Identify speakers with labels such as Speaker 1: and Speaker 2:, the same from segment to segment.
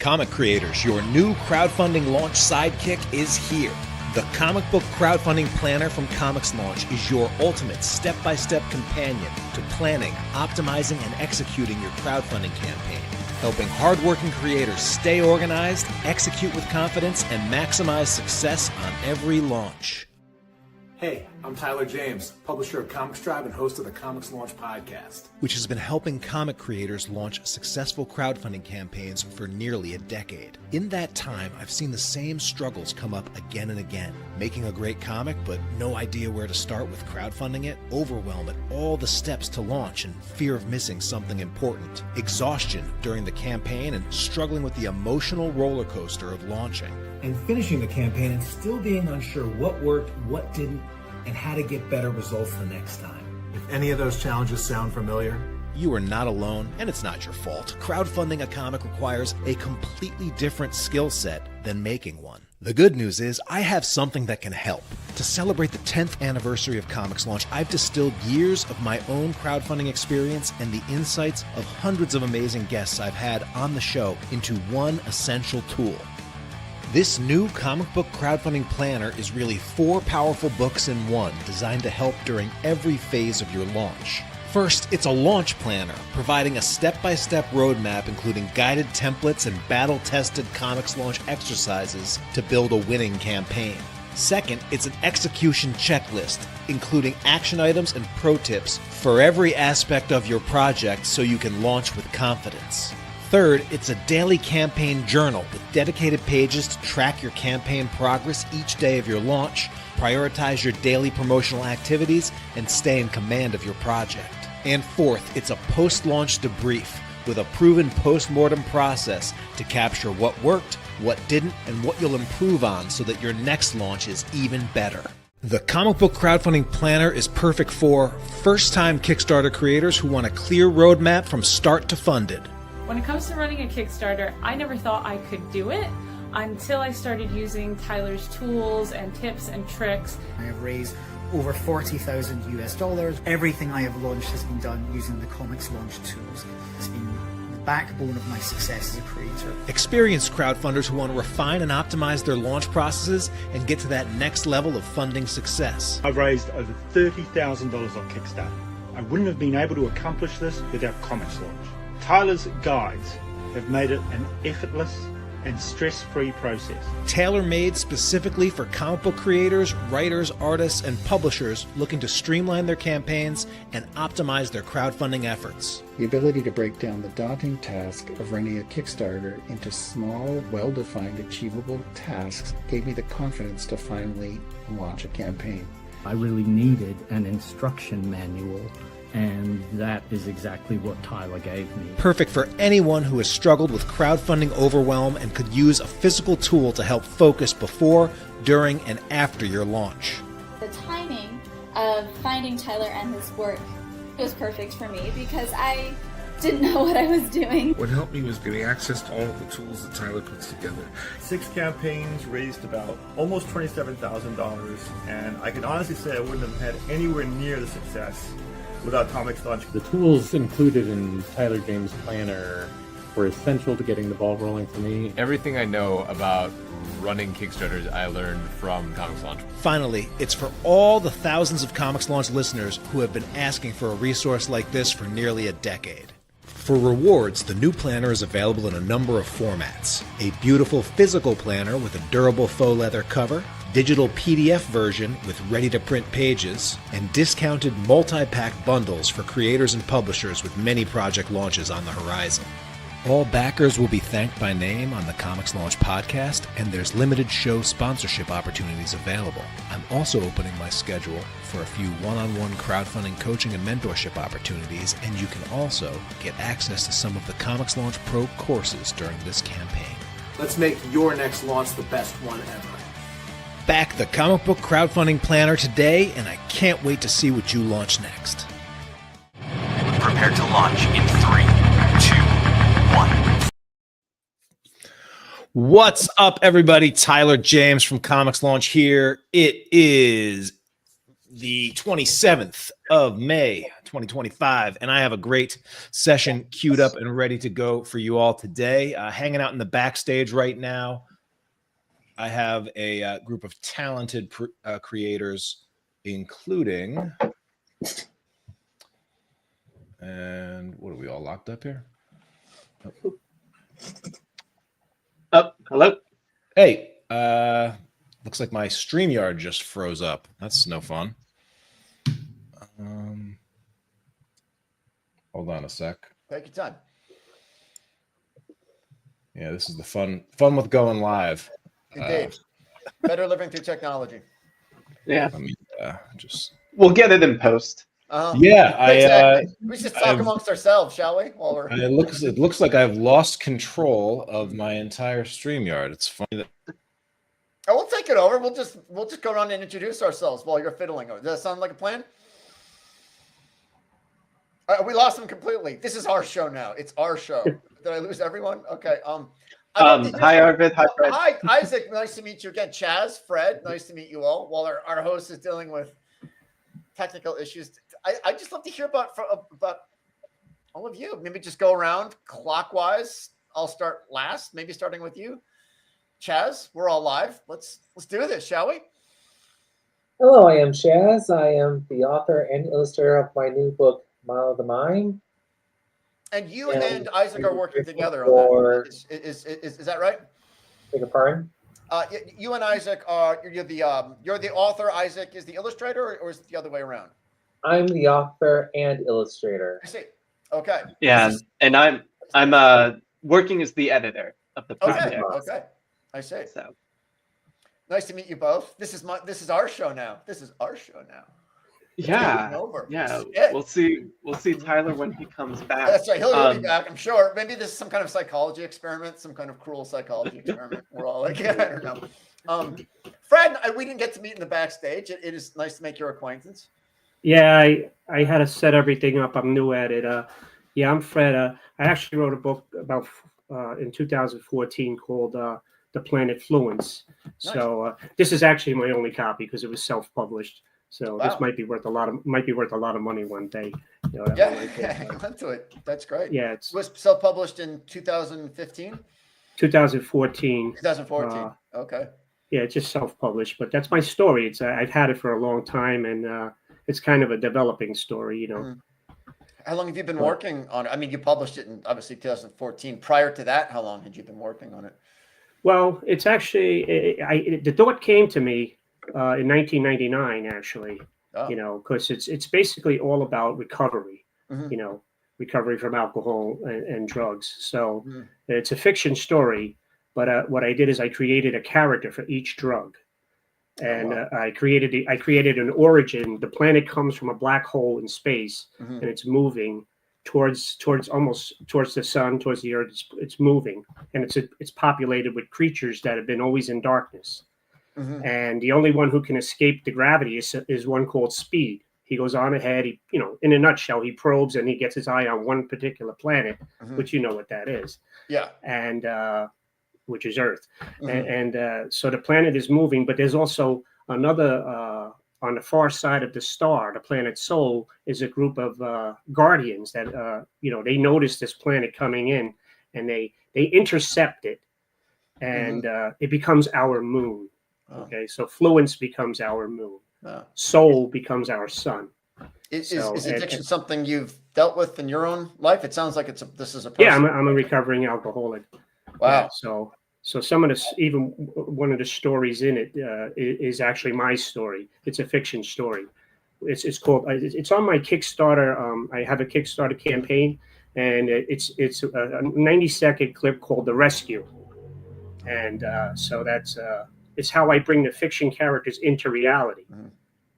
Speaker 1: Comic creators, your new crowdfunding launch sidekick is here. The comic book crowdfunding planner from ComixLaunch is your ultimate step-by-step companion to planning, optimizing, and executing your crowdfunding campaign, helping hardworking creators stay organized, execute with confidence, and maximize success on every launch.
Speaker 2: Hey, I'm Tyler James, publisher of Comics Tribe and host of the ComixLaunch podcast,
Speaker 1: which has been helping comic creators launch successful crowdfunding campaigns for nearly a decade. In that time, I've seen the same struggles come up again and again. Making a great comic, but no idea where to start with crowdfunding it, overwhelm at all the steps to launch and fear of missing something important, exhaustion during the campaign, and struggling with the emotional roller coaster of launching.
Speaker 2: and finishing the campaign and still being unsure what worked, what didn't, and how to get better results the next time. If any of those challenges sound familiar,
Speaker 1: you are not alone, and it's not your fault. Crowdfunding a comic requires a completely different skill set than making one. The good news is I have something that can help. To celebrate the 10th anniversary of ComixLaunch, I've distilled years of my own crowdfunding experience and the insights of hundreds of amazing guests I've had on the show into one essential tool. This new comic book crowdfunding planner is really 4 powerful books in one, designed to help during every phase of your launch. First, it's a launch planner, providing a step-by-step roadmap including guided templates and battle-tested ComixLaunch exercises to build a winning campaign. Second, it's an execution checklist, including action items and pro tips for every aspect of your project so you can launch with confidence. Third, it's a daily campaign journal with dedicated pages to track your campaign progress each day of your launch, prioritize your daily promotional activities, and stay in command of your project. And fourth, it's a post-launch debrief with a proven post-mortem process to capture what worked, what didn't, and what you'll improve on so that your next launch is even better. The Comic Book Crowdfunding Planner is perfect for first-time Kickstarter creators who want a clear roadmap from start to funded.
Speaker 3: When it comes to running a Kickstarter, I never thought I could do it until I started using Tyler's tools and tips and tricks.
Speaker 4: I have raised over $40,000 US. Everything I have launched has been done using the ComixLaunch tools. It's been the backbone of my success as a creator.
Speaker 1: Experienced crowdfunders who want to refine and optimize their launch processes and get to that next level of funding success.
Speaker 5: I've raised over $30,000 on Kickstarter. I wouldn't have been able to accomplish this without ComixLaunch. Tyler's guides have made it an effortless and stress-free process.
Speaker 1: Tailor-made specifically for comic book creators, writers, artists, and publishers looking to streamline their campaigns and optimize their crowdfunding efforts.
Speaker 6: The ability to break down the daunting task of running a Kickstarter into small, well-defined, achievable tasks gave me the confidence to finally launch a campaign.
Speaker 7: I really needed an instruction manual, and that is exactly what Tyler gave me.
Speaker 1: Perfect for anyone who has struggled with crowdfunding overwhelm and could use a physical tool to help focus before, during, and after your launch.
Speaker 8: The timing of finding Tyler and his work was perfect for me because I didn't know what I was doing.
Speaker 9: What helped me was getting access to all of the tools that Tyler puts together.
Speaker 10: 6 campaigns raised about almost $27,000, and I can honestly say I wouldn't have had anywhere near the success without ComixLaunch.
Speaker 11: The tools included in Tyler James' planner were essential to getting the ball rolling for me.
Speaker 12: Everything I know about running Kickstarters I learned from ComixLaunch.
Speaker 1: Finally, it's for all the thousands of ComixLaunch listeners who have been asking for a resource like this for nearly a decade. For rewards, the new planner is available in a number of formats. A beautiful physical planner with a durable faux leather cover, digital PDF version with ready-to-print pages, and discounted multi-pack bundles for creators and publishers with many project launches on the horizon. All backers will be thanked by name on the ComixLaunch podcast, and there's limited show sponsorship opportunities available. I'm also opening my schedule for a few one-on-one crowdfunding coaching and mentorship opportunities, and you can also get access to some of the ComixLaunch Pro courses during this campaign.
Speaker 2: Let's make your next launch the best one ever.
Speaker 1: Back the Comic Book Crowdfunding Planner today, and I can't wait to see what you launch next.
Speaker 13: Prepare to launch in 3, 2, 1.
Speaker 1: What's up, everybody? Tyler James from ComixLaunch here. It is the 27th of May 2025, and I have a great session queued up and ready to go for you all today. Hanging out in the backstage right now, I have a group of talented creators, including, and what are we all locked up here?
Speaker 14: Oh, hello.
Speaker 1: Hey, looks like my StreamYard just froze up. That's no fun. Hold on a sec.
Speaker 15: Take your time.
Speaker 1: Yeah, this is the fun with going live.
Speaker 15: Indeed. Better living through technology.
Speaker 14: Yeah.
Speaker 1: Let me just.
Speaker 14: We'll get it in post.
Speaker 1: Yeah,
Speaker 15: exactly. We should talk amongst ourselves, shall we? While we're.
Speaker 1: It looks like I've lost control of my entire StreamYard. It's funny that.
Speaker 15: Oh, we'll take it over. We'll just go around and introduce ourselves while you're fiddling. Does that sound like a plan? We lost him completely. This is our show now. It's our show. Did I lose everyone? Okay.
Speaker 14: Hi, Arvid. Hi, Fred.
Speaker 15: Hi, Isaac. Nice to meet you again. Chaz, Fred. Nice to meet you all. While our host is dealing with technical issues, I just love to hear about all of you. Maybe just go around clockwise. I'll start last. Maybe starting with you, Chaz. We're all live. Let's do this, shall we?
Speaker 16: Hello, I am Chaz. I am the author and illustrator of my new book, Milo the Mime.
Speaker 15: And you and Isaac are working together on that. Is that right?
Speaker 16: Beg your pardon?
Speaker 15: You and Isaac you're the author. Isaac is the illustrator, or is it the other way around?
Speaker 16: I'm the author and illustrator.
Speaker 15: I see. Okay.
Speaker 14: Yeah, and I'm working as the editor of the project.
Speaker 15: Okay. I see. So nice to meet you both. This is our show now.
Speaker 14: Yeah. We'll see Tyler when he comes back.
Speaker 15: That's right. He'll be back, I'm sure. Maybe this is some kind of psychology experiment, some kind of cruel psychology experiment. We're all like, I don't know. Fred, we didn't get to meet in the backstage. It is nice to make your acquaintance.
Speaker 17: Yeah, I had to set everything up. I'm new at it. Yeah, I'm Fred. I actually wrote a book about in 2014 called The Planet Fluence. Nice. So this is actually my only copy because it was self-published. So this might be worth a lot of money one day. You know,
Speaker 15: hang on to it. That's great.
Speaker 17: Yeah,
Speaker 15: it was self-published in 2015.
Speaker 17: 2014.
Speaker 15: 2014. Okay.
Speaker 17: Yeah, it's just self-published, but that's my story. It's I've had it for a long time, and it's kind of a developing story, you know.
Speaker 15: Mm-hmm. How long have you been working on it? I mean, you published it in obviously 2014. Prior to that, how long had you been working on it?
Speaker 17: Well, it's actually the thought came to me in 1999, actually. Oh. You know, because it's basically all about recovery. Mm-hmm. You know, recovery from alcohol and drugs. So it's a fiction story, but what I did is I created a character for each drug. And I created an origin. The planet comes from a black hole in space, and it's moving towards the sun, towards the earth. It's moving, and it's populated with creatures that have been always in darkness. And the only one who can escape the gravity is one called Speed. He goes on ahead. He, you know, in a nutshell, he probes and he gets his eye on one particular planet, which you know what that is. Yeah. And which is Earth. So the planet is moving, but there's also another on the far side of the star, the planet Sol, is a group of guardians that you know, they notice this planet coming in, and they intercept it, and it becomes our moon. Okay, so Fluence becomes our moon. Sol becomes our sun.
Speaker 15: Is addiction something you've dealt with in your own life? It sounds like this is a
Speaker 17: yeah. I'm a recovering alcoholic.
Speaker 15: Wow.
Speaker 17: Yeah, so some of this, even one of the stories in it is actually my story. It's a fiction story. It's called. It's on my Kickstarter. I have a Kickstarter campaign, and it's a 90-second clip called "The Rescue," and so that's it's how I bring the fiction characters into reality,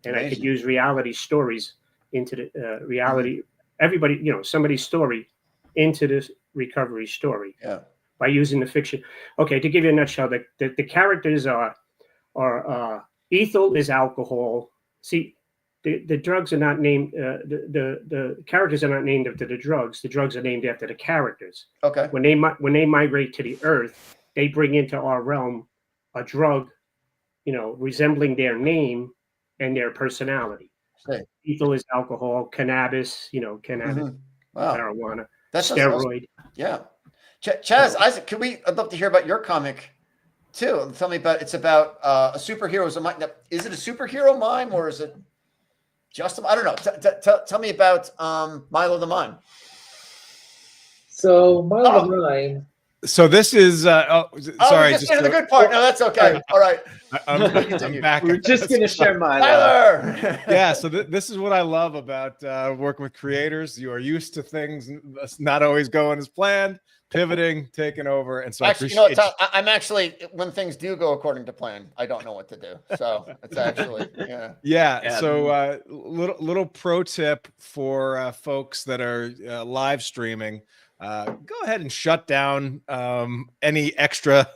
Speaker 17: and I could use reality stories into the reality. Everybody, you know, somebody's story into this recovery story. Yeah. By using the fiction. Okay, to give you a nutshell, the characters are ethyl is alcohol. See, the drugs are not named. The characters are not named after the drugs. The drugs are named after the characters.
Speaker 15: Okay.
Speaker 17: When they migrate to the Earth, they bring into our realm a drug, you know, resembling their name and their personality. Ethyl is alcohol. Cannabis, cannabis,
Speaker 15: Wow.
Speaker 17: marijuana,
Speaker 15: That's
Speaker 17: steroid.
Speaker 15: Awesome. Yeah. Chaz, Isaac, I'd love to hear about your comic too. Tell me about, it's about a superhero's mime. Is it a superhero mime or is it just, I don't know. Tell me about Milo the Mime.
Speaker 16: So Milo the Mime.
Speaker 1: So this is sorry.
Speaker 15: We're just getting the good part. No, that's okay. All right.
Speaker 1: I'm back.
Speaker 14: We're just gonna share Milo.
Speaker 15: Tyler.
Speaker 1: Yeah. So this is what I love about working with creators. You are used to things not always going as planned, pivoting, taking over, and so
Speaker 15: actually,
Speaker 1: I appreciate.
Speaker 15: I'm actually, when things do go according to plan, I don't know what to do. So it's actually
Speaker 1: Yeah. So little pro tip for folks that are live streaming. Go ahead and shut down any extra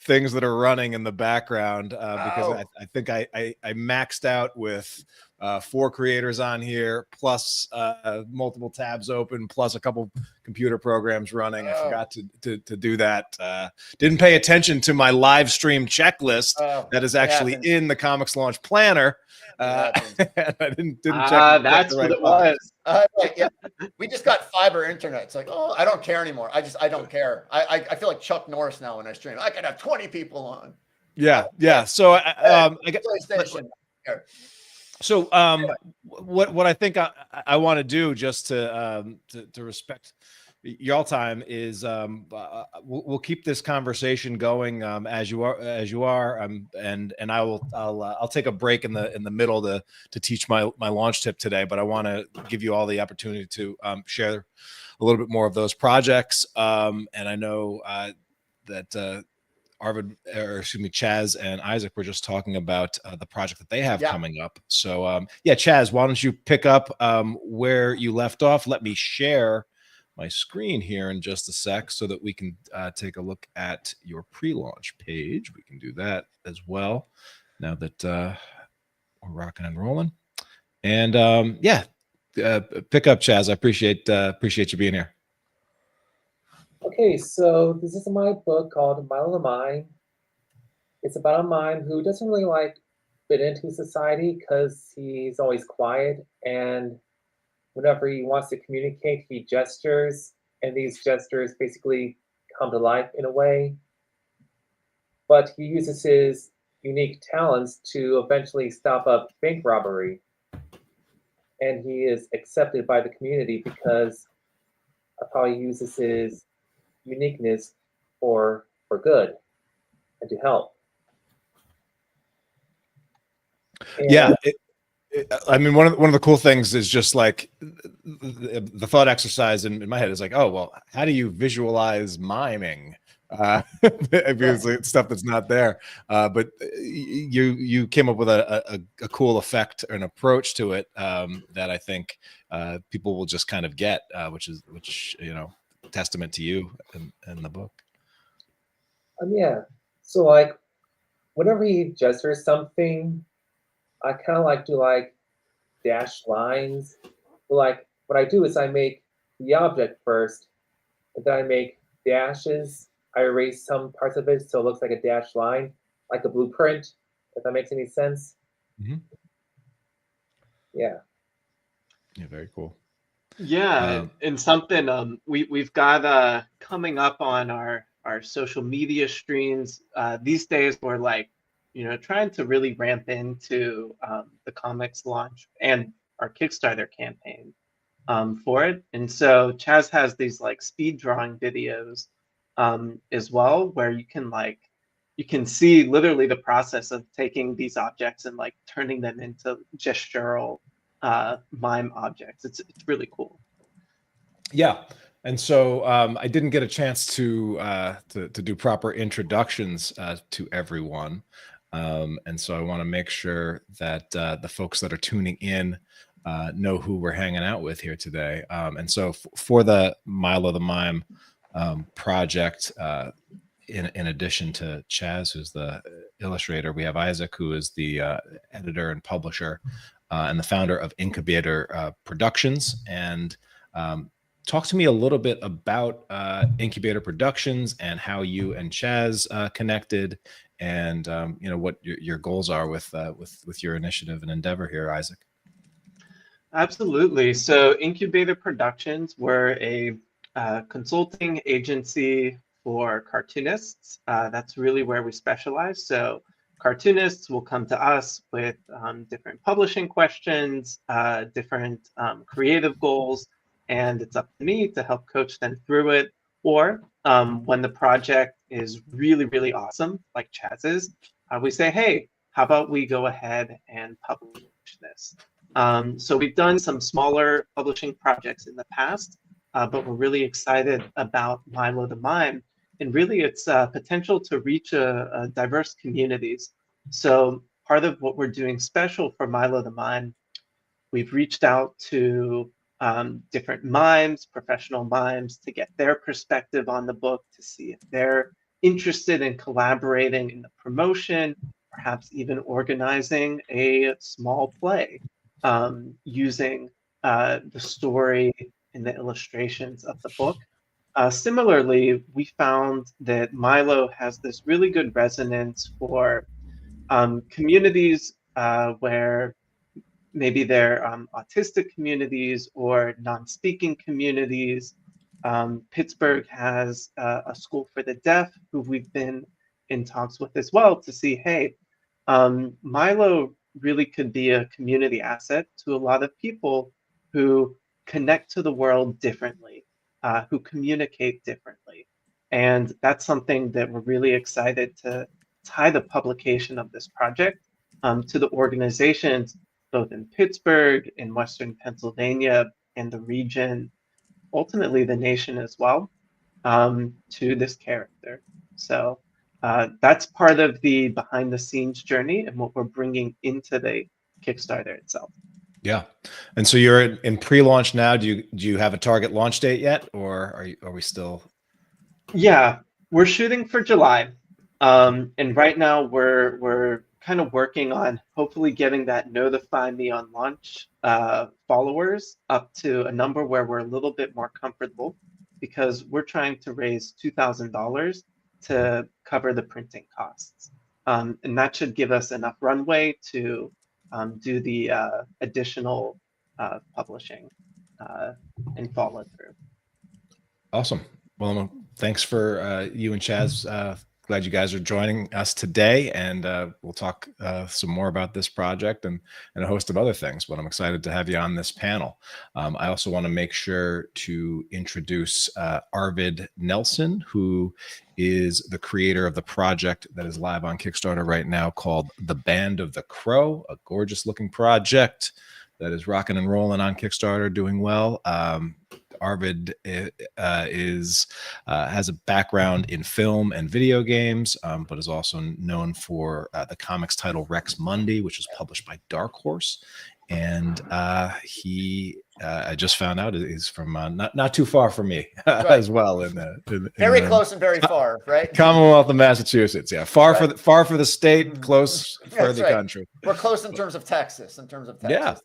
Speaker 1: things that are running in the background because I think I maxed out with 4 creators on here, plus multiple tabs open, plus a couple computer programs running. I forgot to do that. Didn't pay attention to my live stream checklist that is actually in the ComixLaunch planner. I didn't check.
Speaker 14: That's what it was.
Speaker 15: Yeah. We just got fiber internet. It's like, I don't care anymore. I don't care. I feel like Chuck Norris now when I stream. I can have 20 people on.
Speaker 1: Yeah. So I get
Speaker 15: PlayStation.
Speaker 1: So what I think I want to do just to respect y'all time is we'll keep this conversation going as you are and I'll take a break in the middle to teach my launch tip today, but I want to give you all the opportunity to share a little bit more of those projects, and I know that Arvid, or excuse me, Chaz and Isaac were just talking about the project that they have coming up. So Chaz, why don't you pick up where you left off? Let me share my screen here in just a sec so that we can take a look at your pre-launch page. We can do that as well now that we're rocking and rolling. And pick up, Chaz. I appreciate you being here.
Speaker 16: Okay, so this is my book called Milo the Mime. It's about a mime who doesn't really fit into society because he's always quiet, and whenever he wants to communicate, he gestures, and these gestures basically come to life in a way. But he uses his unique talents to eventually stop a bank robbery. And he is accepted by the community because of how he uses his uniqueness for good and to help. And
Speaker 1: I mean, one of the cool things is just like the thought exercise in my head is like, oh, well, how do you visualize miming? Obviously, it's stuff that's not there. But you came up with a cool effect or an approach to it that I think people will just kind of get, which testament to you in the book.
Speaker 16: So whenever he gestures something, I kind of do dash lines. What I do is I make the object first, and then I make dashes. I erase some parts of it so it looks like a dashed line, like a blueprint, if that makes any sense.
Speaker 1: Mm-hmm.
Speaker 16: Yeah,
Speaker 1: very cool.
Speaker 14: Yeah, and something we've got coming up on our social media streams these days. We're trying to really ramp into the ComixLaunch and our Kickstarter campaign for it. And so Chaz has these speed drawing videos as well, where you can see literally the process of taking these objects and turning them into gestural mime objects. It's really cool.
Speaker 1: Yeah. And so I didn't get a chance to do proper introductions to everyone. And so I want to make sure that the folks that are tuning in know who we're hanging out with here today. And so for the Milo the Mime project, in addition to Chaz, who's the illustrator, we have Isaac, who is the editor and publisher and the founder of Incubator Productions. And talk to me a little bit about Incubator Productions and how you and Chaz connected, and what your goals are with your initiative and endeavor here, Isaac.
Speaker 14: Absolutely. So Incubator Productions, we're a consulting agency for cartoonists. That's really where we specialize. So cartoonists will come to us with different publishing questions, different creative goals, and it's up to me to help coach them through it. Or when the project is really, really awesome, like Chaz's, we say, hey, how about we go ahead and publish this? So we've done some smaller publishing projects in the past, but we're really excited about Milo the Mime and really its potential to reach a diverse communities. So part of what we're doing special for Milo the Mime, we've reached out to different mimes, professional mimes, to get their perspective on the book, to see if they're interested in collaborating in the promotion, perhaps even organizing a small play using the story and the illustrations of the book. Similarly, we found that Milo has this really good resonance for communities where maybe they're autistic communities or non-speaking communities. Pittsburgh has a school for the deaf who we've been in talks with as well to see, hey, Milo really could be a community asset to a lot of people who connect to the world differently, who communicate differently. And that's something that we're really excited to tie the publication of this project to the organizations both in Pittsburgh, in Western Pennsylvania, and the region, ultimately the nation as well, to this character. So that's part of the behind the scenes journey and what we're bringing into the Kickstarter itself.
Speaker 1: Yeah. And so you're in pre-launch now. Do you have a target launch date yet, or are we still?
Speaker 14: Yeah, we're shooting for July. And right now we're kind of working on hopefully getting that notify me on launch followers up to a number where we're a little bit more comfortable, because we're trying to raise $2,000 to cover the printing costs. And that should give us enough runway to do the additional publishing and follow through.
Speaker 1: Awesome. Well, thanks for you and Chaz. Glad you guys are joining us today, and we'll talk some more about this project and a host of other things, but I'm excited to have you on this panel. I also want to make sure to introduce Arvid Nelson, who is the creator of the project that is live on Kickstarter right now called The Band of the Crow, a gorgeous looking project that is rocking and rolling on Kickstarter, doing well. Arvid has a background in film and video games, but is also known for the comics title Rex Mundi, which is published by Dark Horse. And he, I just found out, is from not too far from me as well.
Speaker 15: Very close and very far, right?
Speaker 1: Commonwealth of Massachusetts. Yeah, far for the state, close for the country.
Speaker 15: We're close in terms of Texas.
Speaker 1: Yeah.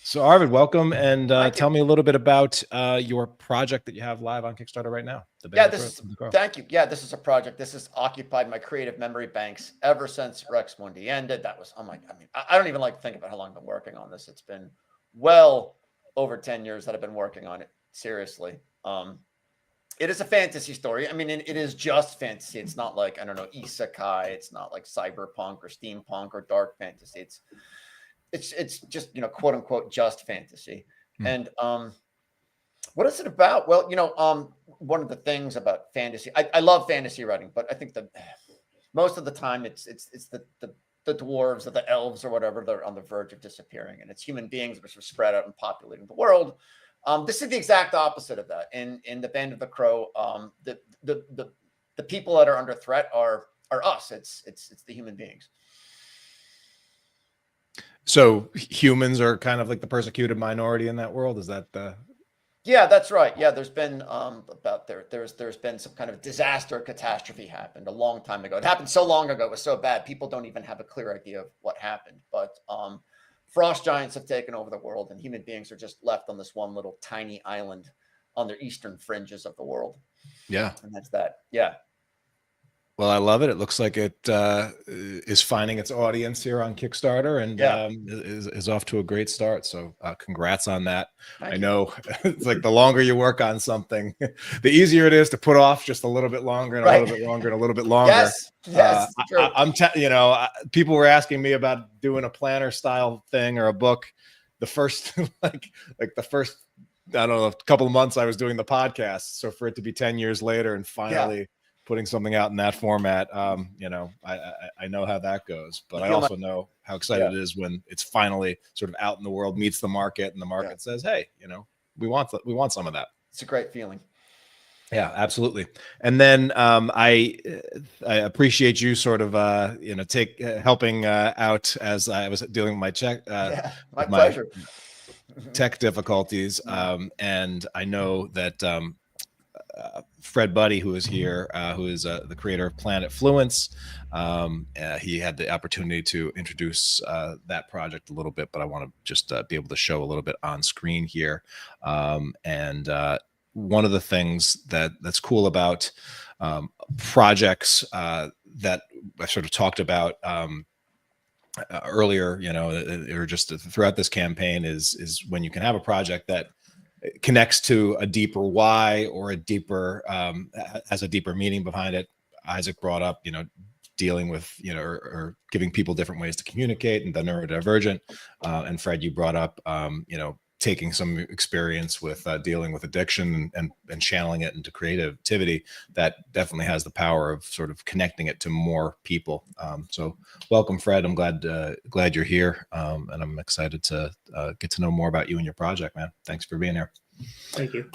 Speaker 1: So Arvid, welcome, and tell me a little bit about your project that you have live on Kickstarter right now.
Speaker 15: Thank you. Yeah, this is a project. This has occupied my creative memory banks ever since Rex Mundi ended. That was, I don't even like to think about how long I've been working on this. It's been well over 10 years that I've been working on it. Seriously. It is a fantasy story. I mean, it is just fantasy. It's not like, I don't know, isekai. It's not like cyberpunk or steampunk or dark fantasy. It's just, quote unquote, just fantasy. And what is it about? Well, one of the things about fantasy, I love fantasy writing, but I think that most of the time it's the dwarves or the elves or whatever, they're on the verge of disappearing, and it's human beings which are spread out and populating the world. This is the exact opposite of that. In the Band of the Crow, the people that are under threat are us. It's the human beings.
Speaker 1: So humans are kind of like the persecuted minority in that world. Is that the?
Speaker 15: Yeah, that's right. Yeah, there's been there's been some kind of disaster, catastrophe happened a long time ago. It happened so long ago, it was so bad, people don't even have a clear idea of what happened. But frost giants have taken over the world, and human beings are just left on this one little tiny island on the eastern fringes of the world.
Speaker 1: Yeah,
Speaker 15: and that's that. Yeah.
Speaker 1: Well, I love it. It looks like it is finding its audience here on Kickstarter, and is off to a great start. So congrats on that. I know it's like the longer you work on something, the easier it is to put off just a little bit longer and a little bit longer and a little bit longer.
Speaker 15: Yes, true.
Speaker 1: People were asking me about doing a planner style thing or a book. The first like the first, I don't know, a couple of months I was doing the podcast. So for it to be 10 years later and finally putting something out in that format, I know how that goes, but I also know how excited it is when it's finally sort of out in the world, meets the market, and the market says, hey, we want some of that.
Speaker 15: It's a great feeling.
Speaker 1: Yeah, absolutely. And then I appreciate you sort of helping out as I was dealing with my
Speaker 15: pleasure.
Speaker 1: Tech difficulties, and I know that Fred Buddie, who is here, who is the creator of Planet Fluence, he had the opportunity to introduce that project a little bit, but I want to just be able to show a little bit on screen here. One of the things that's cool about projects that I sort of talked about earlier, or just throughout this campaign, is when you can have a project that connects to a deeper why, or a deeper has a deeper meaning behind it. Isaac brought up, dealing with, or giving people different ways to communicate, and the neurodivergent. And Fred, you brought up, taking some experience with dealing with addiction and channeling it into creativity. That definitely has the power of sort of connecting it to more people. So welcome, Fred. I'm glad you're here. And I'm excited to get to know more about you and your project, man. Thanks for being here.
Speaker 17: Thank you.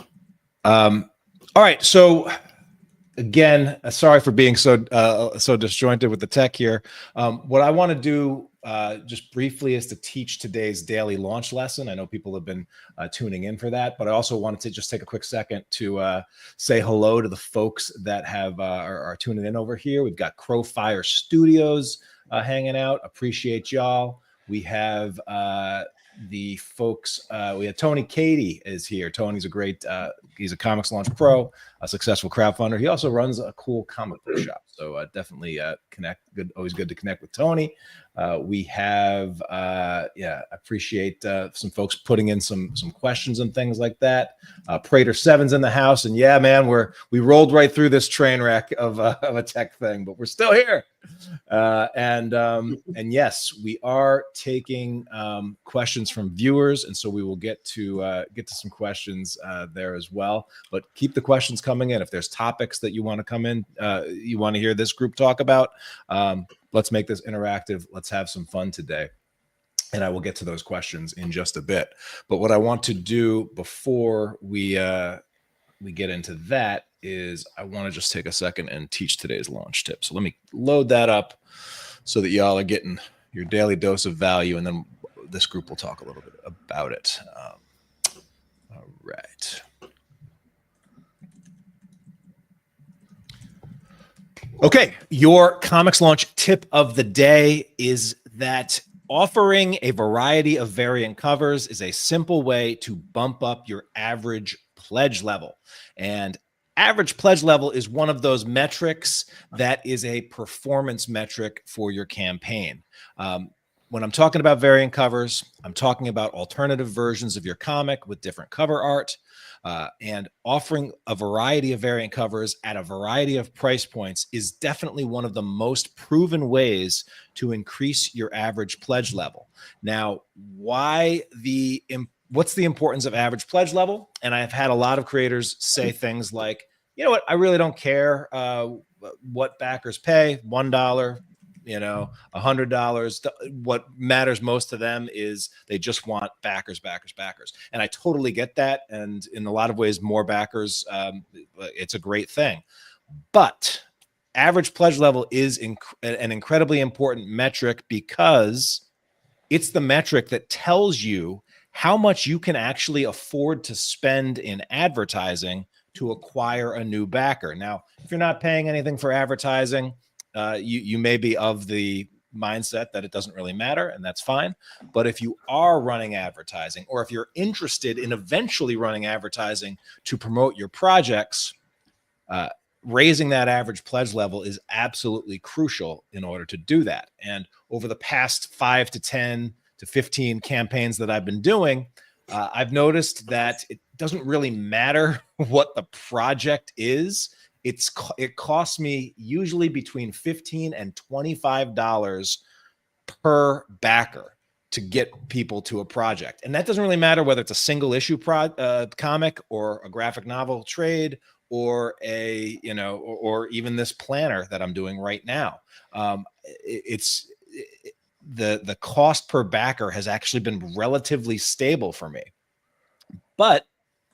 Speaker 1: All right. So again, sorry for being so disjointed with the tech here. What I want to do just briefly is to teach today's daily launch lesson. I know people have been tuning in for that, but I also wanted to just take a quick second to say hello to the folks that are tuning in over here. We've got Crowfire Studios hanging out. Appreciate y'all. We have the folks, we have Tony Cady is here. Tony's a great, he's a ComixLaunch pro, a successful crowdfunder. He also runs a cool comic book shop. So definitely always good to connect with Tony. We have, appreciate some folks putting in some questions and things like that. Prater 7's in the house, and yeah, man, we rolled right through this train wreck of a tech thing, but we're still here. And yes, we are taking questions from viewers, and so we will get to some questions there as well. But keep the questions coming in. If there's topics that you want to come in, you want to hear this group talk about, let's make this interactive. Let's have some fun today. And I will get to those questions in just a bit. But what I want to do before we get into that is I want to just take a second and teach today's launch tip. So let me load that up so that y'all are getting your daily dose of value, and then this group will talk a little bit about it. All right. Okay, your ComixLaunch tip of the day is that offering a variety of variant covers is a simple way to bump up your average pledge level. And average pledge level is one of those metrics that is a performance metric for your campaign. When I'm talking about variant covers, I'm talking about alternative versions of your comic with different cover art. And offering a variety of variant covers at a variety of price points is definitely one of the most proven ways to increase your average pledge level. Now, what's the importance of average pledge level? And I've had a lot of creators say things like, you know what, I really don't care what backers pay, $1, $100. What matters most to them is they just want backers. And I totally get that. And in a lot of ways, more backers, it's a great thing. But average pledge level is an incredibly important metric, because it's the metric that tells you how much you can actually afford to spend in advertising to acquire a new backer. Now, if you're not paying anything for advertising, you may be of the mindset that it doesn't really matter, and that's fine. But if you are running advertising, or if you're interested in eventually running advertising to promote your projects, raising that average pledge level is absolutely crucial in order to do that. And over the past 5 to 10 to 15 campaigns that I've been doing, I've noticed that it doesn't really matter what the project is. It costs me usually between $15 and $25 per backer to get people to a project. And that doesn't really matter whether it's a single issue comic or a graphic novel trade or or even this planner that I'm doing right now. The cost per backer has actually been relatively stable for me. But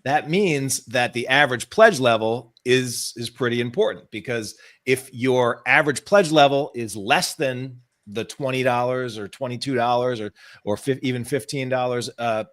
Speaker 1: that means that the average pledge level is pretty important, because if your average pledge level is less than the $20 or $22 or even $15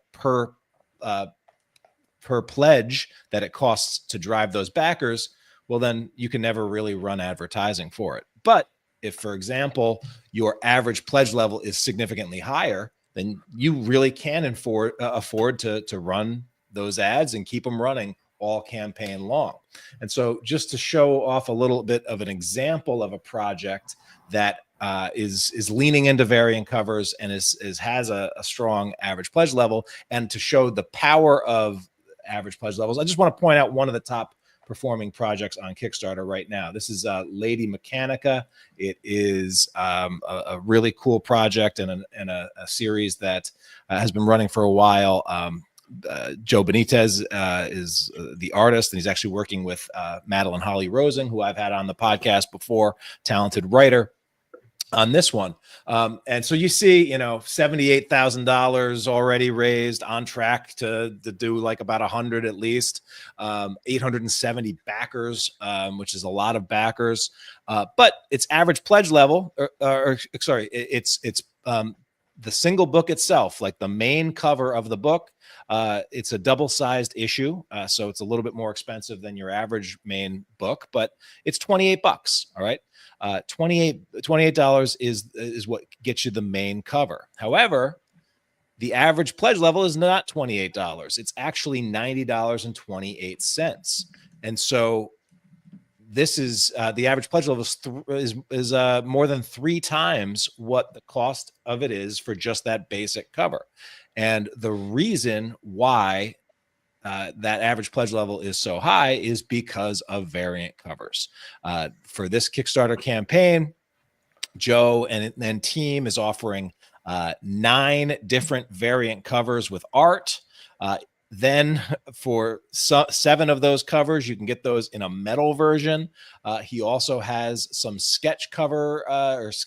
Speaker 1: per pledge that it costs to drive those backers, well, then you can never really run advertising for it. But if, for example, your average pledge level is significantly higher, then you really can afford to run those ads and keep them running all campaign long. And so just to show off a little bit of an example of a project that is leaning into variant covers and has a strong average pledge level, and to show the power of average pledge levels, I just want to point out one of the top performing projects on Kickstarter right now. This is Lady Mechanica. It is a really cool project and a series that has been running for a while. Joe Benitez is the artist, and he's actually working with Madeline Holly Rosen, who I've had on the podcast before, talented writer, on this one. And so you see, $78,000 already raised, on track to do like about 100 at least, 870 backers, which is a lot of backers. But its average pledge level, it's the single book itself, like the main cover of the book, it's a double-sized issue, so it's a little bit more expensive than your average main book, but it's $28. All right, $28 is what gets you the main cover. However, the average pledge level is not $28; it's actually $90.28, and so this is the average pledge level is more than 3 times what the cost of it is for just that basic cover. And the reason why that average pledge level is so high is because of variant covers. For this Kickstarter campaign, Joe and team is offering 9 different variant covers with art. Then for 7 of those covers, you can get those in a metal version. He also has some sketch cover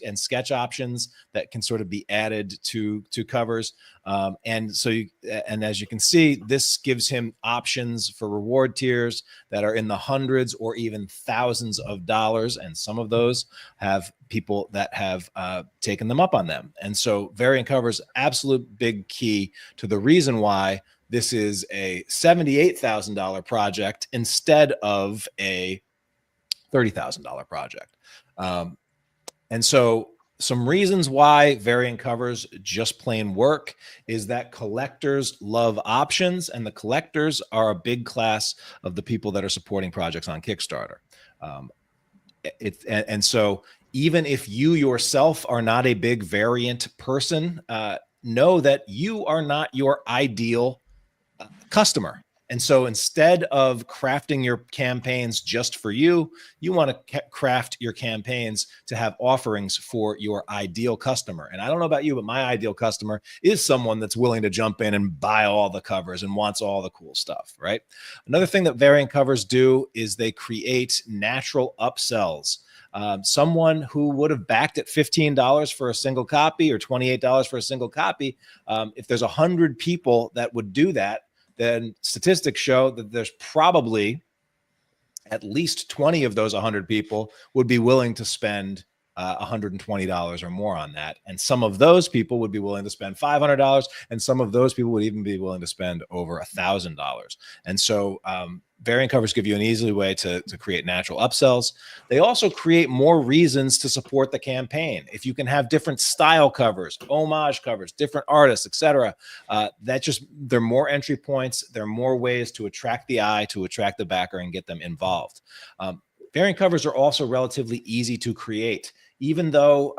Speaker 1: and sketch options that can sort of be added to covers. And as you can see, this gives him options for reward tiers that are in the hundreds or even thousands of dollars. And some of those have people that have taken them up on them. And so variant covers, absolute big key to the reason why this is a $78,000 project instead of a $30,000 project. And so some reasons why variant covers just plain work is that collectors love options, and the collectors are a big class of the people that are supporting projects on Kickstarter. And so even if you yourself are not a big variant person, know that you are not your ideal customer. And so instead of crafting your campaigns just for you, you want to craft your campaigns to have offerings for your ideal customer. And I don't know about you, but my ideal customer is someone that's willing to jump in and buy all the covers and wants all the cool stuff, right? Another thing that variant covers do is they create natural upsells. Someone who would have backed at $15 for a single copy or $28 for a single copy, if there's 100 people that would do that, then statistics show that there's probably at least 20 of those 100 people would be willing to spend $120 or more on that. And some of those people would be willing to spend $500, and some of those people would even be willing to spend over $1,000. And so variant covers give you an easy way to create natural upsells. They also create more reasons to support the campaign. If you can have different style covers, homage covers, different artists, etc., there are more entry points. There are more ways to attract the eye, to attract the backer, and get them involved. Variant covers are also relatively easy to create, even though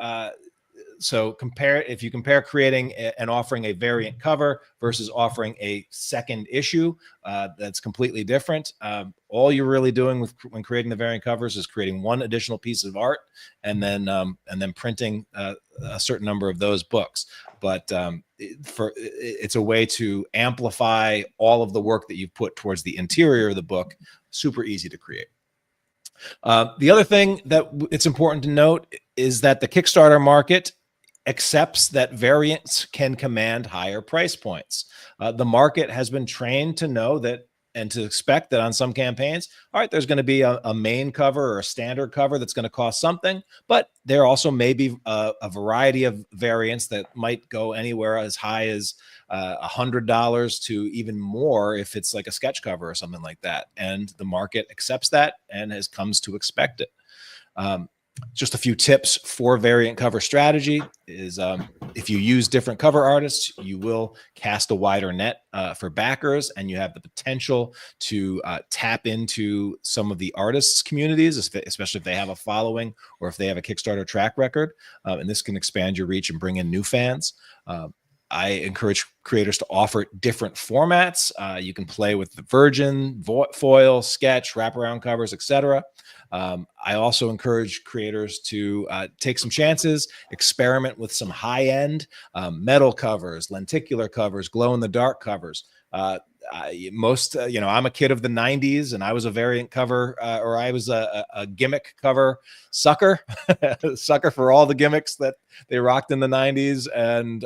Speaker 1: so if you compare creating and offering a variant cover versus offering a second issue, that's completely different. All you're really doing when creating the variant covers is creating one additional piece of art and then printing a certain number of those books. But it's a way to amplify all of the work that you've put towards the interior of the book. Super easy to create. The other thing that it's important to note is that the Kickstarter market accepts that variants can command higher price points. The market has been trained to know that and to expect that on some campaigns, all right, there's going to be a main cover or a standard cover that's going to cost something, but there also may be a variety of variants that might go anywhere as high as $100 to even more if it's like a sketch cover or something like that. And the market accepts that and comes to expect it. Just a few tips for variant cover strategy is if you use different cover artists, you will cast a wider net for backers, and you have the potential to tap into some of the artists' communities, especially if they have a following or if they have a Kickstarter track record. And this can expand your reach and bring in new fans. I encourage creators to offer different formats. You can play with the virgin, foil, sketch, wraparound covers, etc. I also encourage creators to take some chances, experiment with some high-end metal covers, lenticular covers, glow-in-the-dark covers. I'm a kid of the 90s, and I was a variant cover, or I was a gimmick cover sucker, sucker for all the gimmicks that they rocked in the 90s. And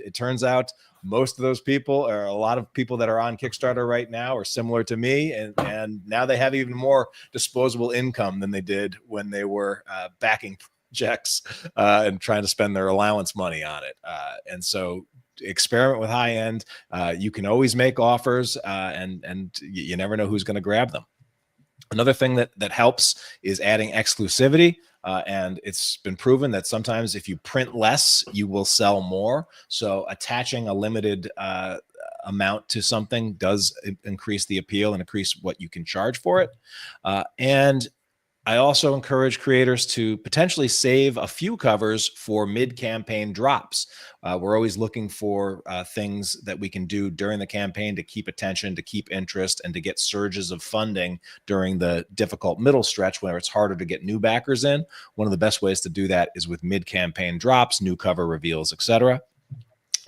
Speaker 1: it turns out most of those people, or a lot of people that are on Kickstarter right now, are similar to me, and now they have even more disposable income than they did when they were backing projects and trying to spend their allowance money on it. And so experiment with high end. You can always make offers, and you never know who's going to grab them. Another thing that helps is adding exclusivity. And it's been proven that sometimes if you print less, you will sell more. So attaching a limited amount to something does increase the appeal and increase what you can charge for it. And I also encourage creators to potentially save a few covers for mid-campaign drops. We're always looking for things that we can do during the campaign to keep attention, to keep interest, and to get surges of funding during the difficult middle stretch where it's harder to get new backers in. One of the best ways to do that is with mid-campaign drops, new cover reveals, etc.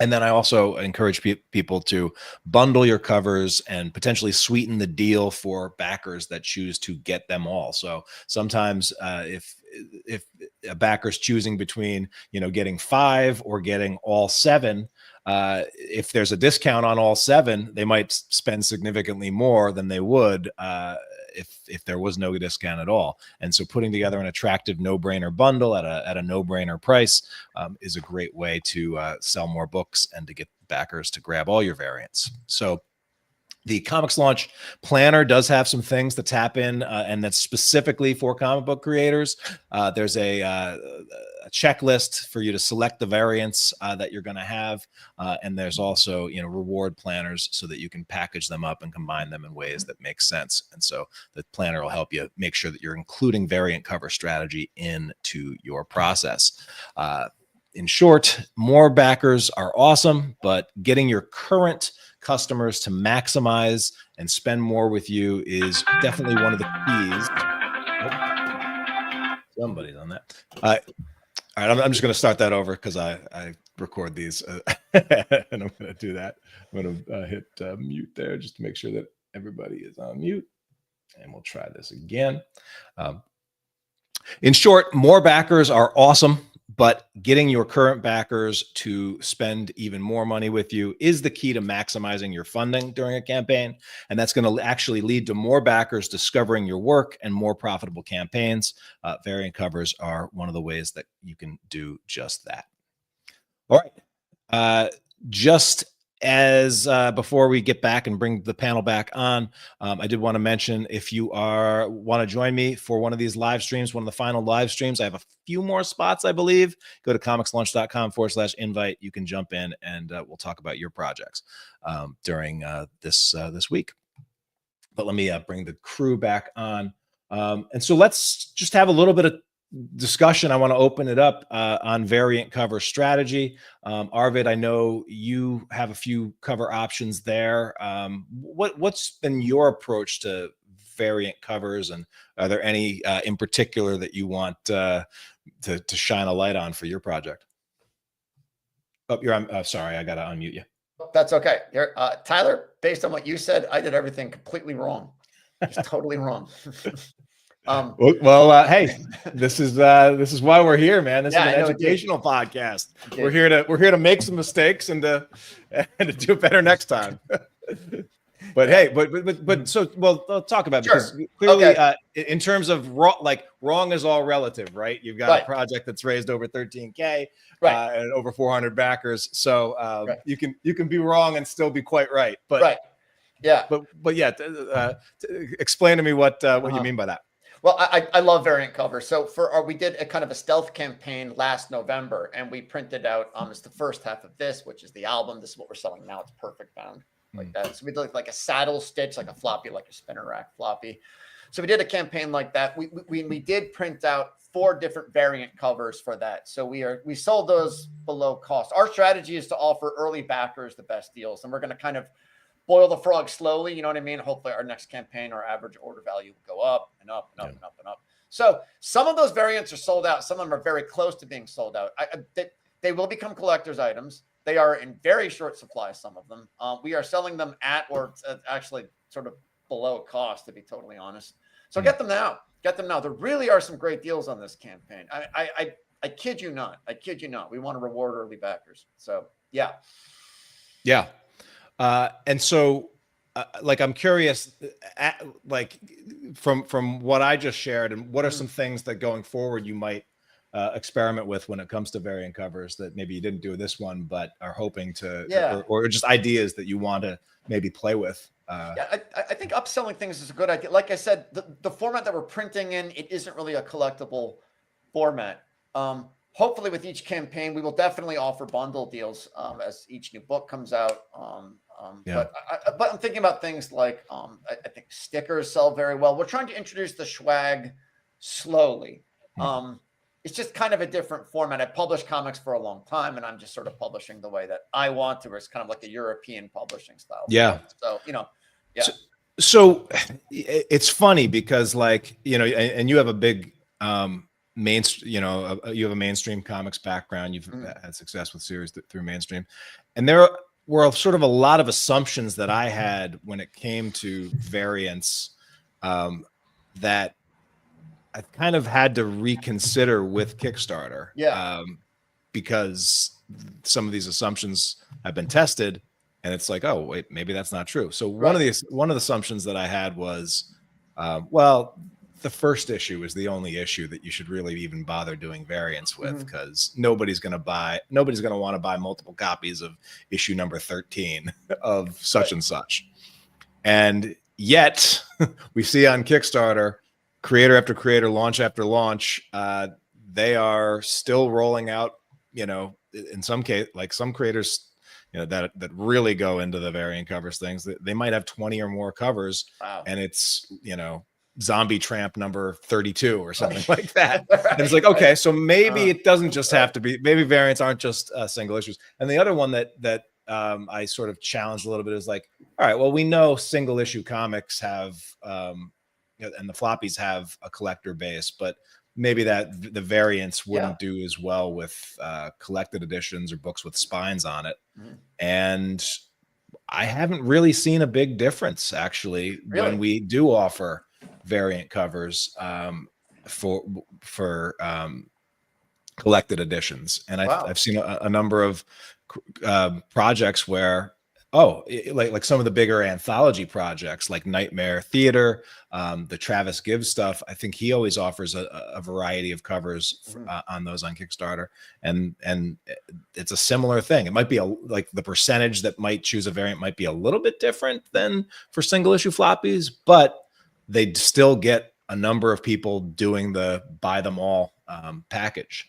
Speaker 1: And then I also encourage people to bundle your covers and potentially sweeten the deal for backers that choose to get them all. So sometimes if a backer's choosing between, getting 5 or getting all 7, if there's a discount on all 7, they might spend significantly more than they would if there was no discount at all. And so putting together an attractive no-brainer bundle at a no-brainer price is a great way to sell more books and to get backers to grab all your variants. So the ComixLaunch planner does have some things to tap in, and that's specifically for comic book creators. There's a checklist for you to select the variants that you're going to have, and there's also reward planners so that you can package them up and combine them in ways that make sense. And so the planner will help you make sure that you're including variant cover strategy into your process. In short, more backers are awesome, but getting your current customers to maximize and spend more with you is definitely one of the keys. Oh, somebody's on that. All right, I'm just going to start that over because I record these, and I'm going to do that. I'm going to hit mute there just to make sure that everybody is on mute, and we'll try this again. In short, more backers are awesome, but getting your current backers to spend even more money with you is the key to maximizing your funding during a campaign. And that's going to actually lead to more backers discovering your work and more profitable campaigns. Variant covers are one of the ways that you can do just that. All right. Just as before we get back and bring the panel back on, I did want to mention, if you want to join me for one of these live streams, one of the final live streams, I have a few more spots, I believe. Go to comixlaunch.com/invite. You can jump in and we'll talk about your projects during this week. But let me bring the crew back on. And so let's just have a little bit of discussion. I want to open it up on variant cover strategy. Arvid, I know you have a few cover options there. What's been your approach to variant covers, and are there any in particular that you want to shine a light on for your project? Oh, you're sorry, I gotta unmute you.
Speaker 15: That's okay. Here, Tyler, based on what you said, I did everything completely wrong. Just totally wrong.
Speaker 1: Hey, this is why we're here, man. This is an educational podcast. We're here to make some mistakes and to do better next time. But hey, so I'll talk about it because clearly, in terms of wrong is all relative, right? You've got a project that's raised over 13K and over 400 backers, so you can be wrong and still be quite right. But explain to me what you mean by that.
Speaker 15: Well, I love variant covers. So we did a kind of a stealth campaign last November, and we printed out it's the first half of this, which is the album. This is what we're selling now. It's perfect bound like that. So we did like a saddle stitch, like a floppy, like a spinner rack floppy. So we did a campaign like that. We did print out 4 different variant covers for that. So we sold those below cost. Our strategy is to offer early backers the best deals, and we're going to kind of boil the frog slowly, you know what I mean? Hopefully our next campaign, our average order value will go up and up and up and up and up. So some of those variants are sold out. Some of them are very close to being sold out. They will become collector's items. They are in very short supply, some of them. We are selling them at or actually sort of below cost, to be totally honest. So get them now. Get them now. There really are some great deals on this campaign. I kid you not. I kid you not. We want to reward early backers. So, yeah.
Speaker 1: Yeah. And so, I'm curious, from what I just shared, and what are some things that going forward you might experiment with when it comes to variant covers that maybe you didn't do this one, but are hoping to, or just ideas that you want to maybe play with?
Speaker 15: I think upselling things is a good idea. Like I said, the format that we're printing in, it isn't really a collectible format. Hopefully with each campaign, we will definitely offer bundle deals as each new book comes out. But I'm thinking about things like I think stickers sell very well. We're trying to introduce the swag slowly. It's just kind of a different format. I published comics for a long time, and I'm just sort of publishing the way that I want to. It's kind of like a European publishing style.
Speaker 1: Yeah.
Speaker 15: So,
Speaker 1: So it's funny because and you have a big you have a mainstream comics background. You've had success with series through mainstream, and there were sort of a lot of assumptions that I had when it came to variants that I kind of had to reconsider with Kickstarter. Because some of these assumptions have been tested, and it's like, oh wait, maybe that's not true. So one of the assumptions that I had was, the first issue is the only issue that you should really even bother doing variants with, because nobody's going to want to buy multiple copies of issue number 13 of such and such. And yet we see on Kickstarter, creator after creator, launch after launch, they are still rolling out, in some case, like some creators, that really go into the variant covers things, they might have 20 or more covers. Wow. And it's, Zombie Tramp number 32 or something like that. And it's like, okay, so maybe it doesn't just have to be, maybe variants aren't just single issues. And the other one that I sort of challenged a little bit is like, all right, well, we know single issue comics have, and the floppies have a collector base, but maybe that the variants wouldn't do as well with collected editions or books with spines on it. And I haven't really seen a big difference actually when we do offer variant covers for collected editions. And I've seen a number of projects where, like some of the bigger anthology projects like Nightmare Theater, the Travis Gibbs stuff. I think he always offers a variety of covers on those on Kickstarter, and it's a similar thing. It might be like the percentage that might choose a variant might be a little bit different than for single issue floppies, but they'd still get a number of people doing the buy them all package.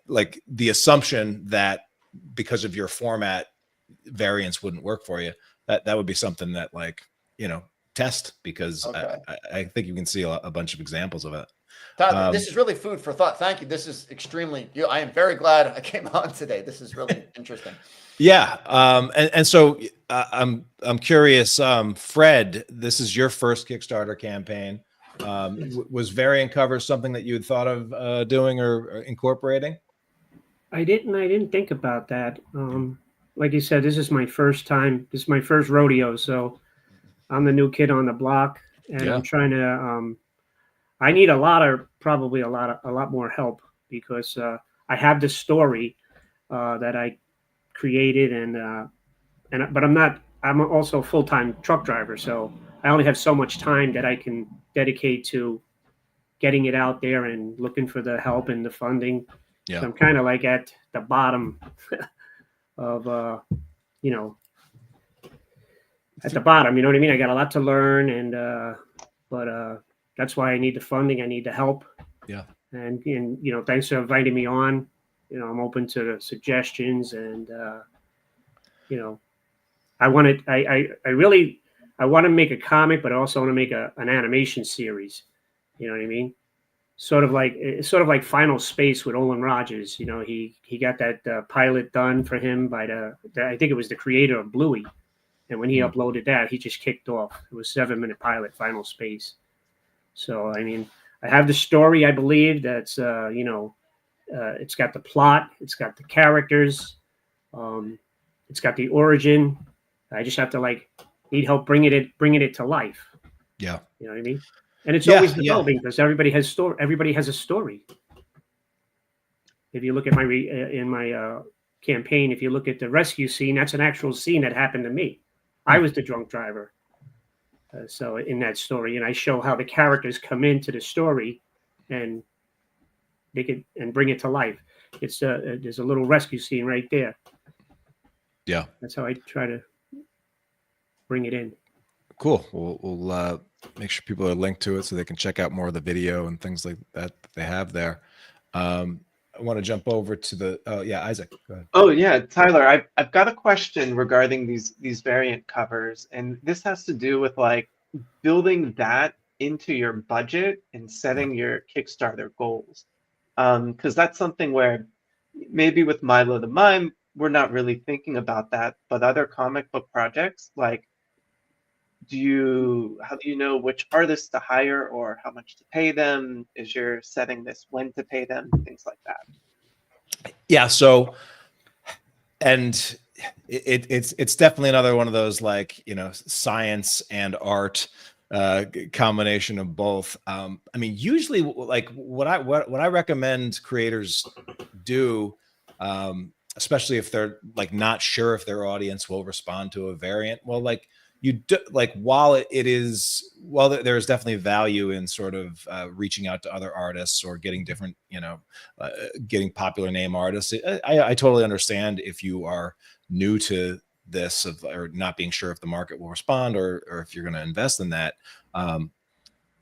Speaker 1: Like the assumption that because of your format, variants wouldn't work for you, that would be something that test, because I think you can see a bunch of examples of it.
Speaker 15: Todd, this is really food for thought. Thank you. This is extremely. I am very glad I came on today. This is really interesting.
Speaker 1: Yeah, and so I'm curious, Fred. This is your first Kickstarter campaign. Was variant covers something that you had thought of doing or incorporating?
Speaker 17: I didn't think about that. Like you said, this is my first time. This is my first rodeo, so I'm the new kid on the block, and I'm trying to. I need probably a lot more help, because I have this story that I created, but I'm also a full-time truck driver, so I only have so much time that I can dedicate to getting it out there and looking for the help and the funding.
Speaker 1: Yeah.
Speaker 17: So I'm kind of like at the bottom of at the bottom, you know what I mean? I got a lot to learn, and but that's why I need the funding. I need the help.
Speaker 1: Yeah.
Speaker 17: And thanks for inviting me on. I'm open to the suggestions, and I want to make a comic, but I also want to make an animation series. You know what I mean? Sort of like Final Space with Olin Rogers. He got that pilot done for him by I think it was the creator of Bluey, and when he uploaded that, he just kicked off. It was 7-minute pilot, Final Space. So I mean, I have the story. I believe that's it's got the plot, it's got the characters, it's got the origin. I just have to need help bringing it to life.
Speaker 1: Yeah,
Speaker 17: you know what I mean. And it's always developing, because everybody has a story. If you look at my campaign, if you look at the rescue scene, that's an actual scene that happened to me. I was the drunk driver. So in that story, and I show how the characters come into the story, and they can bring it to life. It's there's a little rescue scene right there.
Speaker 1: Yeah,
Speaker 17: that's how I try to bring it in.
Speaker 1: Cool. We'll make sure people are linked to it so they can check out more of the video and things like that they have there. I want to jump over to the Isaac. Go ahead.
Speaker 14: Oh yeah, Tyler, I've got a question regarding these variant covers, and this has to do with building that into your budget and setting your Kickstarter goals, because that's something where maybe with Milo the Mime we're not really thinking about that, but other comic book projects, how do you know which artists to hire or how much to pay them? Is you're setting this when to pay them, things like that?
Speaker 1: Yeah. So, and it's definitely another one of those science and art combination of both. I mean, usually what I recommend creators do, especially if they're not sure if their audience will respond to a variant. Well, while there is definitely value in sort of reaching out to other artists or getting different, getting popular name artists. I totally understand if you are new to this or not being sure if the market will respond or if you're going to invest in that.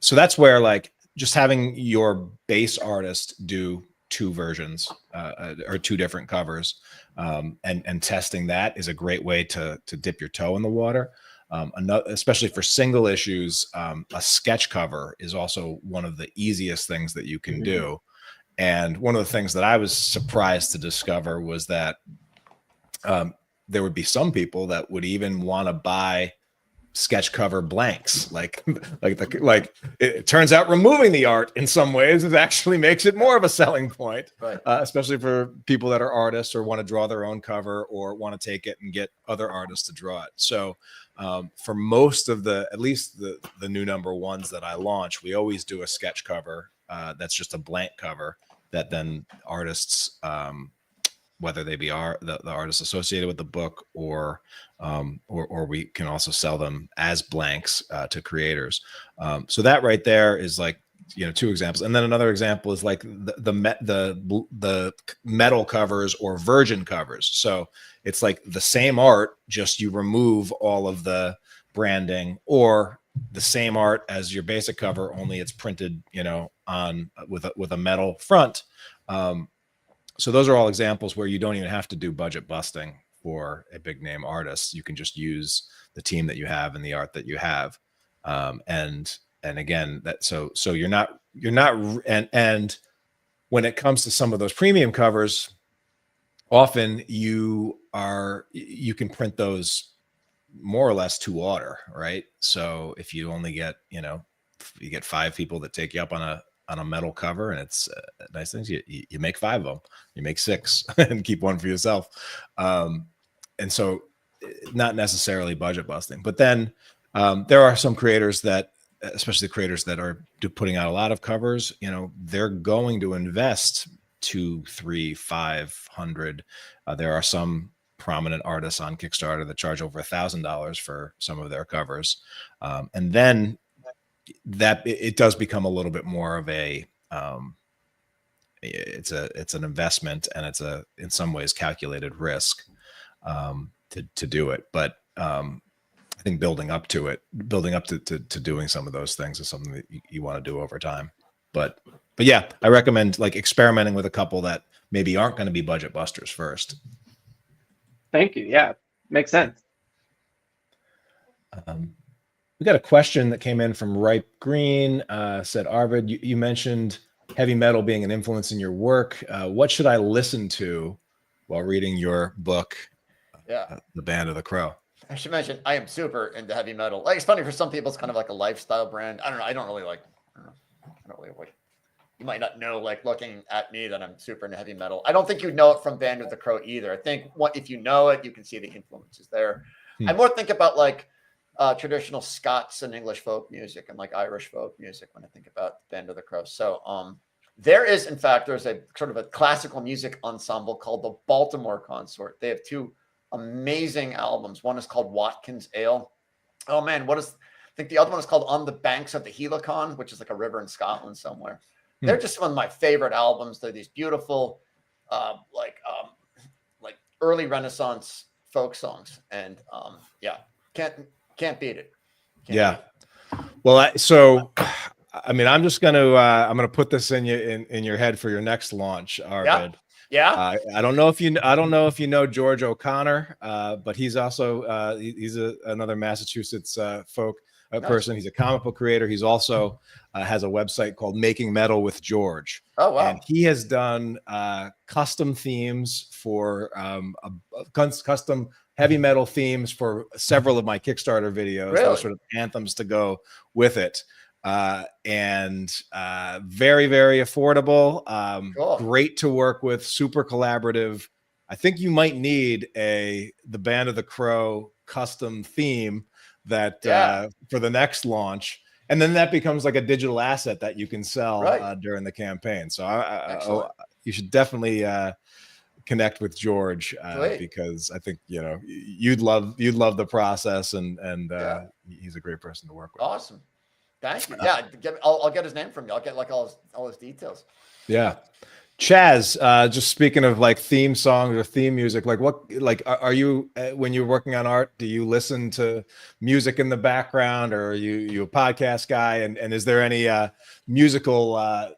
Speaker 1: So that's where just having your base artist do 2 versions or 2 different covers and testing that is a great way to dip your toe in the water. Especially for single issues, a sketch cover is also one of the easiest things that you can do. And one of the things that I was surprised to discover was that there would be some people that would even want to buy sketch cover blanks. It turns out removing the art in some ways actually makes it more of a selling point,
Speaker 15: right?
Speaker 1: Especially for people that are artists or want to draw their own cover or want to take it and get other artists to draw it. So for most of at least the new number 1s that I launch, we always do a sketch cover that's just a blank cover that then artists, whether they be the artists associated with the book or we can also sell them as blanks to creators. So that right there is 2 examples. And then another example is the metal covers or virgin covers. So it's the same art, just you remove all of the branding, or the same art as your basic cover, only it's printed, on with a metal front. So those are all examples where you don't even have to do budget busting for a big name artist. You can just use the team that you have and the art that you have. And again, so you're not and when it comes to some of those premium covers, often you can print those more or less to order, right? So if you only get, you get 5 people that take you up on a metal cover, and it's nice things, you make 5 of them, you make 6 and keep 1 for yourself. And so not necessarily budget busting, but then there are some creators that, especially the creators that are putting out a lot of covers, they're going to invest 200, 300, 500. There are some prominent artists on Kickstarter that charge over $1,000 for some of their covers, and then that it does become a little bit more of a it's an investment, and it's in some ways calculated risk to do it. But I think building up to doing some of those things is something that you want to do over time. But yeah, I recommend like experimenting with a couple that maybe aren't going to be budget busters first.
Speaker 14: Thank you. Yeah, makes sense.
Speaker 1: We got a question that came in from Ripe Green. Said, Arvid, you mentioned heavy metal being an influence in your work. What should I listen to while reading your book, The Band of the Crow?
Speaker 15: I should mention, I am super into heavy metal. Like, it's funny, for some people, it's kind of like a lifestyle brand. I don't know. I don't really you might not know, like, looking at me, that I'm super into heavy metal. I don't think you'd know it from Band of the Crow either. I think if you know it, you can see the influences there. I more think about like traditional Scots and English folk music and like Irish folk music when I think about Band of the Crow. So there's a sort of a classical music ensemble called the Baltimore Consort. They have 2 amazing albums. One is called Watkins Ale. Oh man, I think the other one is called On the Banks of the Helicon, which is like a river in Scotland somewhere. They're just some of my favorite albums. They're these beautiful, like early Renaissance folk songs, and can't beat it.
Speaker 1: Well, I mean, I'm just I'm gonna put this in your head for your next launch, Arvid.
Speaker 15: Yeah.
Speaker 1: I don't know if you know George O'Connor, but he's also he's another Massachusetts folk person. He's a comic book creator. He's also has a website called Making Metal with George.
Speaker 15: Oh wow!
Speaker 1: And he has done custom themes for custom heavy metal themes for several of my Kickstarter videos.
Speaker 15: Really?
Speaker 1: Those sort of anthems to go with it. And very, very affordable.
Speaker 15: Cool.
Speaker 1: Great to work with. Super collaborative. I think you might need the Band of the Crow custom theme that for the next launch, and then that becomes like a digital asset that you can sell during the campaign. So you should definitely connect with George because I think you'd love the process, and he's a great person to work with.
Speaker 15: Awesome. Thank you. Yeah, I'll get his name from you. I'll get like all his details.
Speaker 1: Yeah. Chaz, just speaking of like theme songs or theme music, like are you when you're working on art, do you listen to music in the background, or are you a podcast guy? And is there any musical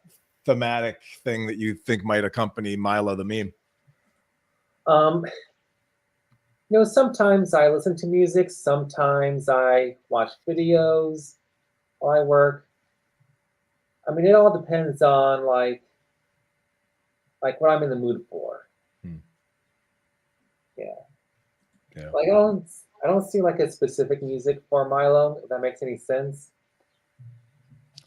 Speaker 1: thematic thing that you think might accompany Milo the Meme?
Speaker 16: Sometimes I listen to music, sometimes I watch videos while I work. I mean, it all depends on like what I'm in the mood for. Yeah. Like I don't see like a specific music for Milo, if that makes any sense.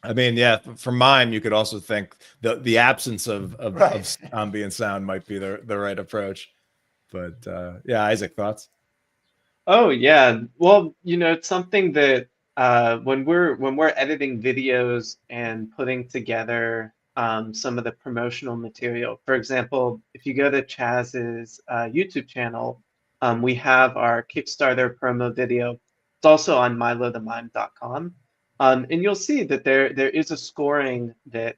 Speaker 1: I mean, yeah, for Mime, you could also think the absence of ambient sound might be the right approach. But yeah, Isaac, thoughts?
Speaker 14: Oh yeah, well, it's something that when we're editing videos and putting together some of the promotional material. For example, if you go to Chaz's YouTube channel, we have our Kickstarter promo video. It's also on milothemime.com. And you'll see that there is a scoring that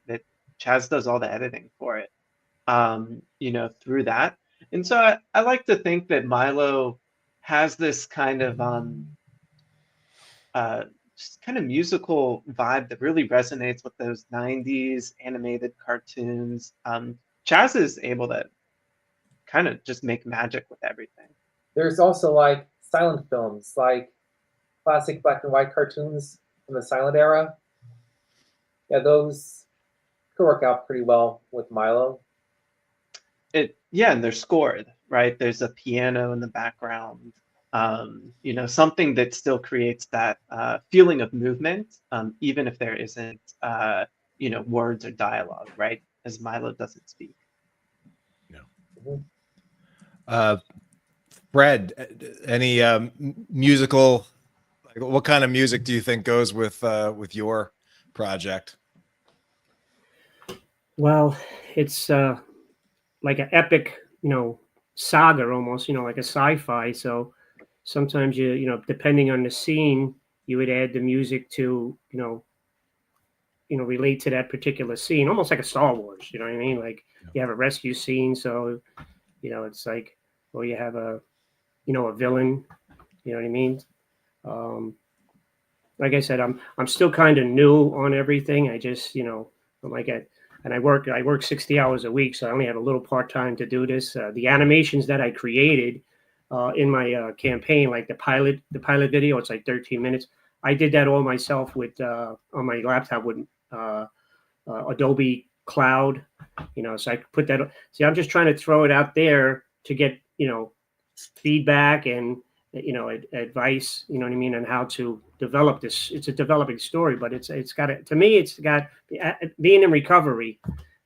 Speaker 14: Chaz does all the editing for it, through that. And so I like to think that Milo has this kind of just kind of musical vibe that really resonates with those 90s animated cartoons. Chaz is able to kind of just make magic with everything.
Speaker 16: There's also like silent films, like classic black and white cartoons from the silent era. Yeah, those could work out pretty well with Milo.
Speaker 14: Yeah, and they're scored, right? There's a piano in the background. You know, something that still creates that feeling of movement, even if there isn't, you know, words or dialogue, right? As Milo doesn't speak.
Speaker 1: Fred, any musical? Like, what kind of music do you think goes with your project?
Speaker 17: Well, it's like an epic, you know, saga almost, you know, like a sci-fi. So sometimes you know, depending on the scene, you would add the music to, you know, relate to that particular scene, almost like a Star Wars. You know what I mean? Like you have a rescue scene, so you know, it's like, or you have a, you know, a villain. You know what I mean? Like I said, I'm still kind of new on everything. I just, you know, I'm like and I work 60 hours a week, so I only have a little part time to do this. The animations that I created in my campaign, like the pilot video, it's like 13 minutes. I did that all myself with on my laptop with Adobe Cloud, you know. So I could put that. See, I'm just trying to throw it out there to get, you know, feedback and, you know, advice, you know what I mean, on how to develop this. It's a developing story, but it's got to me, it's got being in recovery,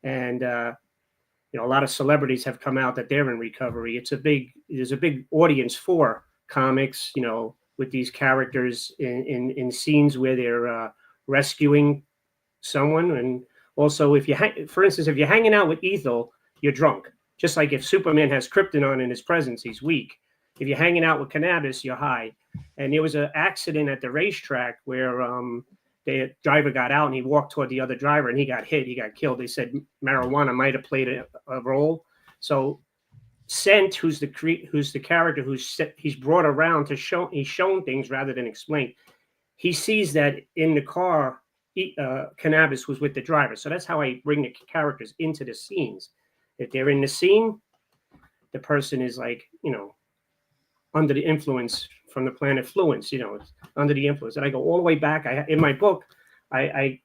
Speaker 17: and you know, a lot of celebrities have come out that they're in recovery. There's a big audience for comics, you know, with these characters in scenes where they're rescuing someone. And also, if for instance, if you're hanging out with Ethel, you're drunk. Just like if Superman has kryptonite in his presence, he's weak. If you're hanging out with cannabis, you're high. And there was an accident at the racetrack where the driver got out and he walked toward the other driver and he got hit. He got killed. They said marijuana might have played a role. So Scent, who's the character he's brought around to show, he's shown things rather than explain. He sees that in the car, cannabis was with the driver. So that's how I bring the characters into the scenes. If they're in the scene, the person is like, you know, under the influence from the planet Fluence, you know, it's under the influence. And I go all the way back. In my book, I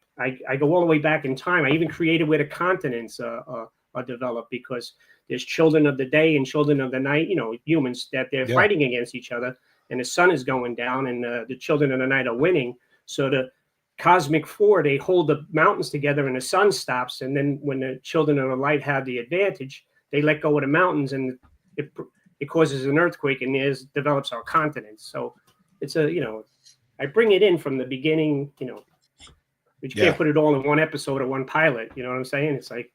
Speaker 17: go all the way back in time. I even created where the continents are developed, because there's children of the day and children of the night, you know, humans that they're fighting against each other, and the sun is going down and the children of the night are winning. So the Cosmic Four, they hold the mountains together and the sun stops. And then when the children of the light have the advantage, they let go of the mountains and it causes an earthquake, and develops our continents. So it's you know, I bring it in from the beginning, you know, but you can't put it all in one episode or one pilot. You know what I'm saying? It's like,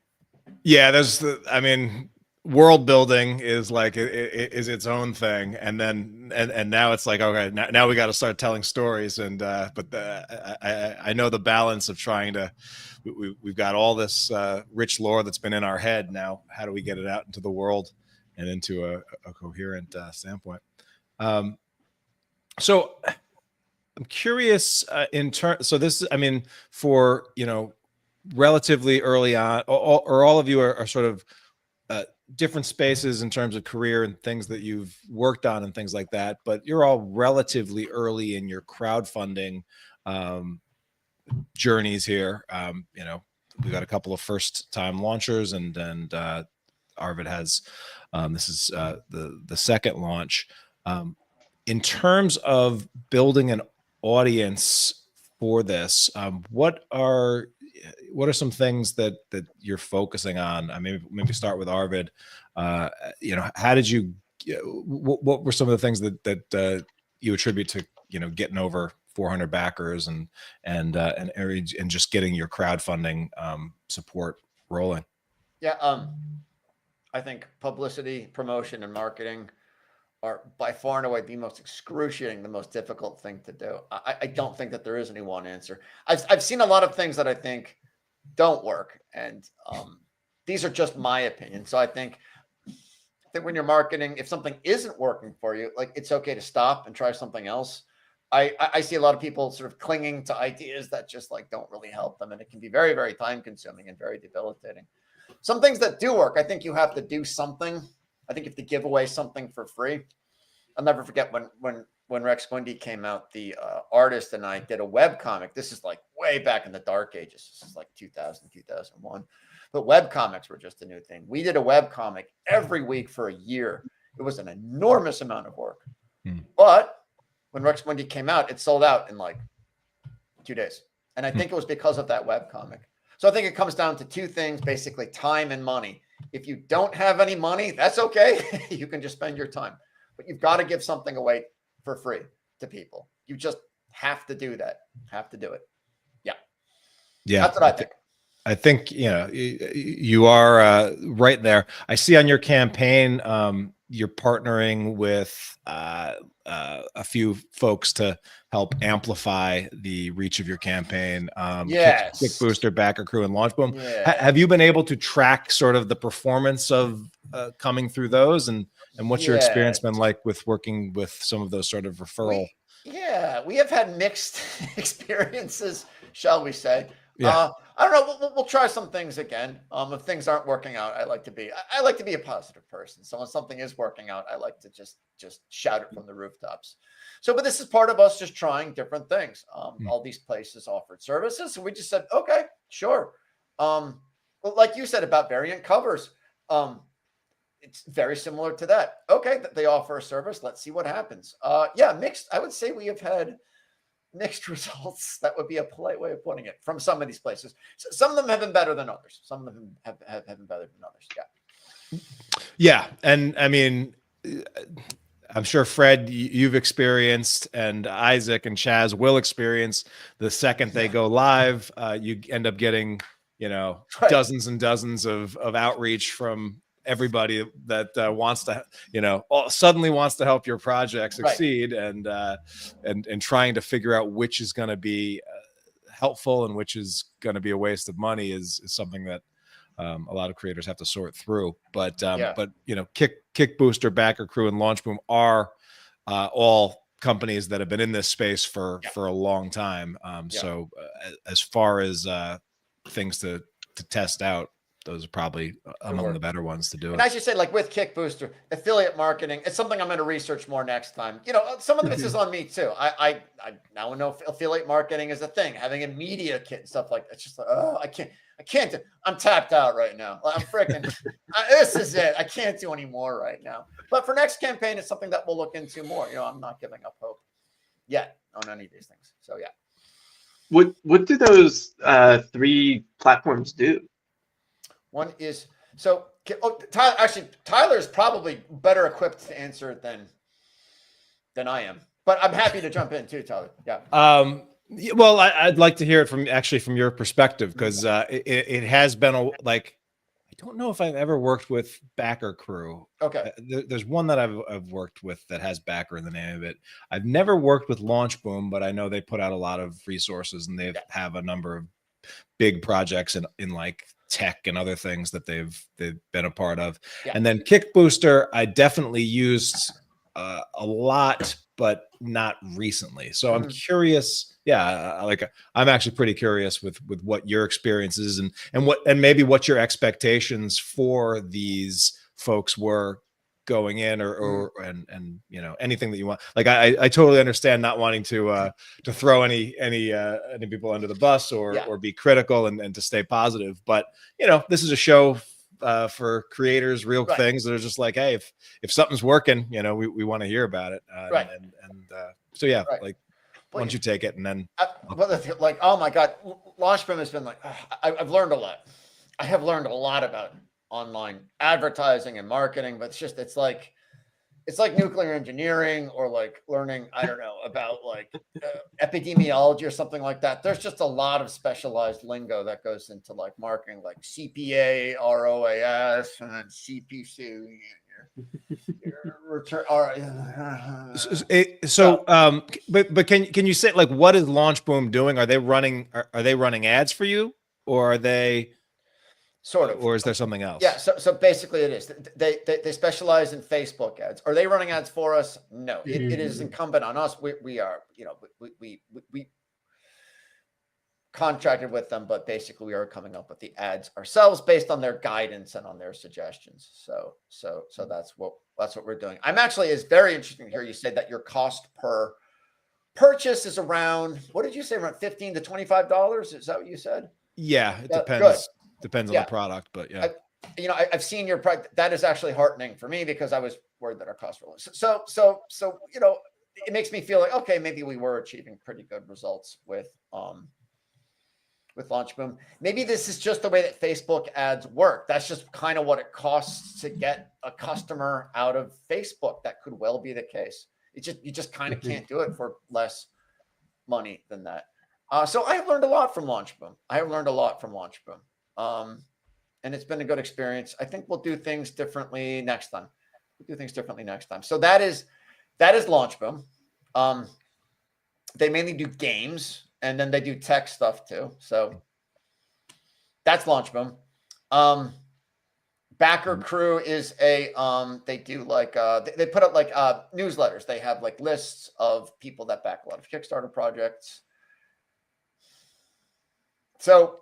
Speaker 1: I mean, world building is like is its own thing, and then and now it's like, okay, now we got to start telling stories. And I know the balance of trying to, we've got all this rich lore that's been in our head. Now how do we get it out into the world and into a coherent standpoint? So I'm curious in terms. So this, I mean, for, you know, relatively early on, or all of you are sort of different spaces in terms of career and things that you've worked on and things like that. But you're all relatively early in your crowdfunding journeys here. You know, we got a couple of first-time launchers, and Arvid has this is the second launch. In terms of building an audience for this, what are some things that you're focusing on? I mean, maybe start with Arvid. You know, how did you? What were some of the things that you attribute to, you know, getting over 400 backers and just getting your crowdfunding support rolling?
Speaker 15: Yeah, I think publicity, promotion, and marketing are by far and away the most excruciating, the most difficult thing to do. I don't think that there is any one answer. I've seen a lot of things that I think don't work, and these are just my opinion. So I think when you're marketing, if something isn't working for you, like, it's okay to stop and try something else. I see a lot of people sort of clinging to ideas that just like don't really help them, and it can be very, very time consuming and very debilitating. Some things that do work, I think you have to do something. I think you have to give away something for free. I'll never forget when when Rex Bundy came out, the artist and I did a web comic. This is like way back in the dark ages. This is like 2000, 2001. But web comics were just a new thing. We did a web comic every week for a year. It was an enormous amount of work. But when Rex Bundy came out, it sold out in like 2 days. And I think it was because of that web comic. So I think it comes down to two things, basically time and money. If you don't have any money, that's okay. You can just spend your time. But you've got to give something away for free to people. You just have to do that. Have to do it. Yeah.
Speaker 1: Yeah.
Speaker 15: That's what I think.
Speaker 1: I think, you are right there. I see on your campaign, you're partnering with a few folks to help amplify the reach of your campaign.
Speaker 15: Yes.
Speaker 1: Kick Booster, Backer Crew, and Launch Boom.
Speaker 15: Yeah.
Speaker 1: Have you been able to track sort of the performance of coming through those, and what's your experience been like with working with some of those sort of referral?
Speaker 15: We have had mixed experiences, shall we say.
Speaker 1: Yeah.
Speaker 15: I don't know. We'll try some things again. If things aren't working out, I like to be a positive person. So when something is working out, I like to just shout it from the rooftops. So, but this is part of us just trying different things. All these places offered services, so we just said, okay, sure. Well, like you said about variant covers, it's very similar to that. Okay, they offer a service. Let's see what happens. Mixed. I would say we have had mixed results. That would be a polite way of putting it from some of these places. So some of them have been better than others. Some of them have been better than others. Yeah.
Speaker 1: Yeah. And I mean, I'm sure Fred, you've experienced, and Isaac and Chaz will experience the second they go live. You end up getting, dozens and dozens of outreach from everybody that wants to, suddenly wants to help your project succeed, and trying to figure out which is going to be helpful and which is going to be a waste of money is something that a lot of creators have to sort through. But Kick Booster, Backer Crew, and Launch Boom are all companies that have been in this space for a long time. So as far as things to test out, those are probably among the better ones to do.
Speaker 15: And I should say, like with Kick Booster, affiliate marketing, it's something I'm going to research more next time. Some of this is on me too. I now know affiliate marketing is a thing. Having a media kit and stuff like that. It's just like, I can't do. I'm tapped out right now. I'm freaking. This is it. I can't do any more right now. But for next campaign, it's something that we'll look into more. I'm not giving up hope yet on any of these things. So yeah.
Speaker 14: What do those 3 platforms do?
Speaker 15: One is Tyler's probably better equipped to answer it than I am, but I'm happy to jump in too, Tyler. Yeah.
Speaker 1: Well, I'd like to hear it from your perspective, because it has been I don't know if I've ever worked with Backer Crew.
Speaker 15: Okay.
Speaker 1: There's one that I've worked with that has Backer in the name of it. I've never worked with Launch Boom, but I know they put out a lot of resources, and they have a number of big projects in like tech and other things that they've been a part of. And then Kick Booster, I definitely used a lot, but not recently. So I'm curious. I'm actually pretty curious with what your experience is, and maybe what your expectations for these folks were going in, or anything that you want. Like I totally understand not wanting to throw any people under the bus or be critical and to stay positive, but this is a show for creators, real things that are just like, hey, if something's working, we want to hear about it. Why don't you take it, and then
Speaker 15: oh my God, Launch Boom has been like, I've learned a lot. I have learned a lot about online advertising and marketing, but it's like nuclear engineering, or like learning, I don't know, about like epidemiology or something like that. There's just a lot of specialized lingo that goes into like marketing, like CPA, ROAS, and then CPC. Return.
Speaker 1: But can you say, like, what is Launch Boom doing? Are they running ads for you, or are they
Speaker 15: sort of,
Speaker 1: or is there something else?
Speaker 15: Yeah. So basically, it is. They specialize in Facebook ads. Are they running ads for us? No. It is incumbent on us. We are. We contracted with them, but basically we are coming up with the ads ourselves based on their guidance and on their suggestions. So that's what we're doing. I'm actually, it's very interesting to hear you say that your cost per purchase is around, what did you say, around $15 to $25? Is that what you said?
Speaker 1: Yeah, it depends.
Speaker 15: Good.
Speaker 1: Depends on the product, but yeah.
Speaker 15: I've seen your product. That is actually heartening for me because I was worried that our costs were low. So it makes me feel like, okay, maybe we were achieving pretty good results with LaunchBoom. Maybe this is just the way that Facebook ads work. That's just kind of what it costs to get a customer out of Facebook. That could well be the case. You just kind of can't do it for less money than that. So I have learned a lot from LaunchBoom. And it's been a good experience. I think we'll do things differently next time. So that is LaunchBoom. They mainly do games, and then they do tech stuff too. So that's LaunchBoom. Backer Crew is they do like they put up like newsletters. They have like lists of people that back a lot of Kickstarter projects. So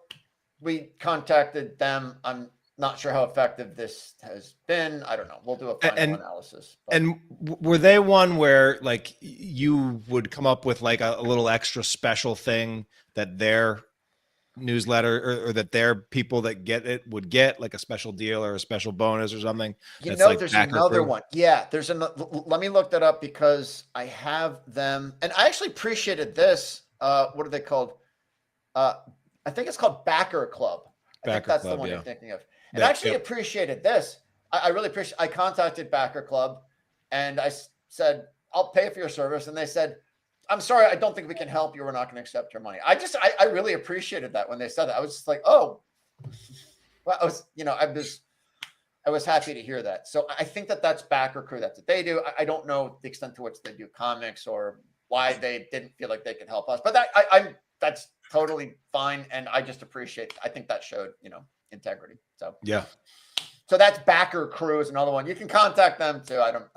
Speaker 15: we contacted them. I'm not sure how effective this has been. I don't know. We'll do a final analysis. But.
Speaker 1: And were they one where like you would come up with like a little extra special thing that their newsletter or that their people that get it would get, like a special deal or a special bonus or something?
Speaker 15: You know, like there's another one. Yeah, there's another. Let me look that up because I have them, and I actually appreciated this. What are they called? I think it's called Backer Club. I think that's the one you're thinking of. And I actually appreciated this. I really appreciate. I contacted Backer Club, and I said, "I'll pay for your service," and they said, "I'm sorry, I don't think we can help you. We're not going to accept your money." I really appreciated that when they said that. I was just like, "Oh," well, I was happy to hear that. So I think that's Backer Crew. That's what they do. I don't know the extent to which they do comics or why they didn't feel like they could help us, but that's totally fine. And I just appreciate, I think that showed, integrity. So,
Speaker 1: yeah.
Speaker 15: So that's Backer Crew is another one. You can contact them too. I don't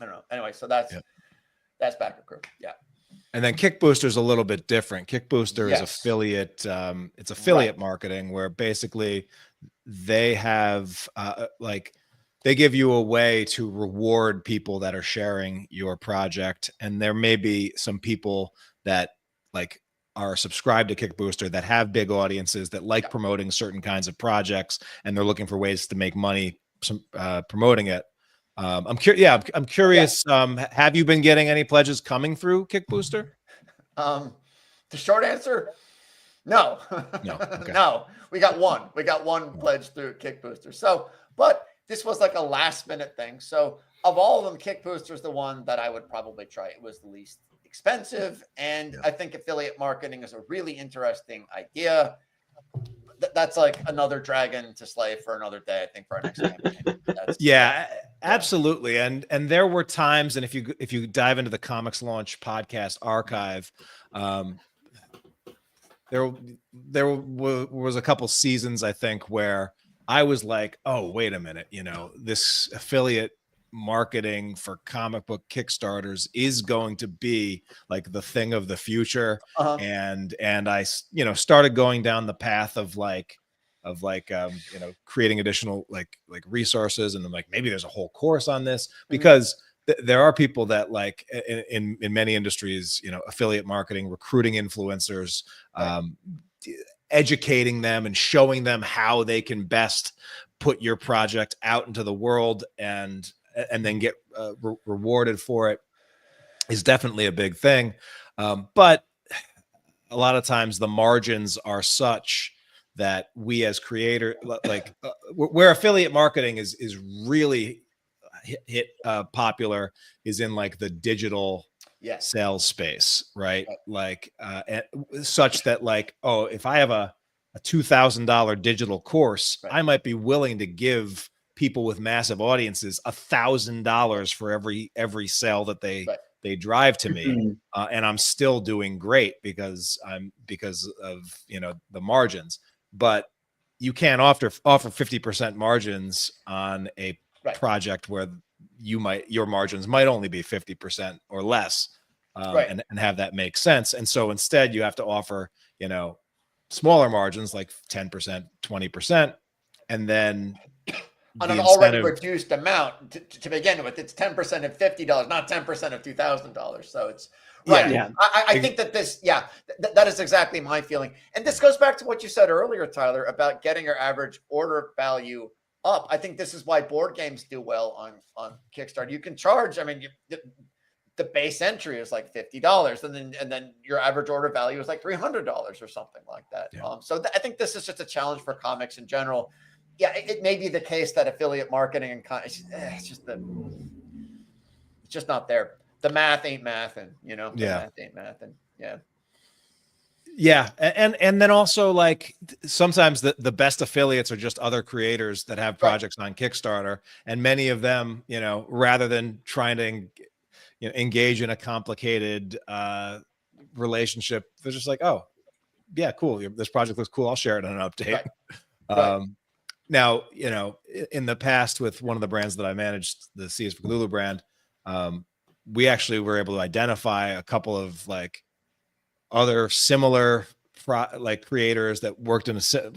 Speaker 15: know. Anyway, so that's Backer Crew. Yeah.
Speaker 1: And then Kickbooster is a little bit different. Kickbooster is affiliate. It's affiliate marketing where basically they have they give you a way to reward people that are sharing your project. And there may be some people that are subscribed to Kickbooster that have big audiences that like promoting certain kinds of projects, and they're looking for ways to make money promoting it. I'm curious. Have you been getting any pledges coming through Kickbooster?
Speaker 15: The short answer, no.
Speaker 1: No. Okay.
Speaker 15: No. We got one pledge through Kickbooster. So, but this was like a last minute thing. So of all of them, Kickbooster is the one that I would probably try. It was the least expensive, and I think affiliate marketing is a really interesting idea. That's like another dragon to slay for another day, I think, for our next campaign.
Speaker 1: Absolutely. And there were times, and if you dive into the ComixLaunch podcast archive, there was a couple seasons, I think, where I was like, oh, wait a minute, this affiliate marketing for comic book Kickstarters is going to be like the thing of the future. And I, started going down the path of creating additional like resources. And I'm like, maybe there's a whole course on this, because there are people that in many industries, affiliate marketing, recruiting influencers, educating them and showing them how they can best put your project out into the world and then get rewarded for it is definitely a big thing. But a lot of times the margins are such that we as creator, where affiliate marketing is really hit popular is in like the digital sales space, right? Such that if I have a $2,000 digital course, I might be willing to give people with massive audiences $1,000 for every sale that they drive to me, and I'm still doing great because of the margins. But you can't offer 50% margins on a project where your margins might only be 50% or less.
Speaker 15: Right.
Speaker 1: and have that make sense. And so instead you have to offer, smaller margins like 10%, 20%, and then
Speaker 15: on
Speaker 1: the
Speaker 15: an already
Speaker 1: incentive-
Speaker 15: reduced amount to begin with. It's 10% of $50, not 10% of $2,000. So it's right.
Speaker 1: Yeah.
Speaker 15: I think that this, that is exactly my feeling. And this goes back to what you said earlier, Tyler, about getting your average order value up. I think this is why board games do well on Kickstarter. You can charge, the base entry is like $50, and then your average order value is like $300 or something like that.
Speaker 1: Yeah.
Speaker 15: I think this is just a challenge for comics in general. Yeah, it may be the case that affiliate marketing and it's just not there. The math ain't mathin', The math ain't mathin'. Yeah.
Speaker 1: Yeah, and then also like sometimes the best affiliates are just other creators that have projects on Kickstarter, and many of them, rather than trying to engage in a complicated relationship, they're just like, oh, yeah, cool. This project looks cool. I'll share it on an update.
Speaker 15: Right.
Speaker 1: Now, in the past with one of the brands that I managed, the C is for Cthulhu brand, we actually were able to identify a couple of like other similar creators that worked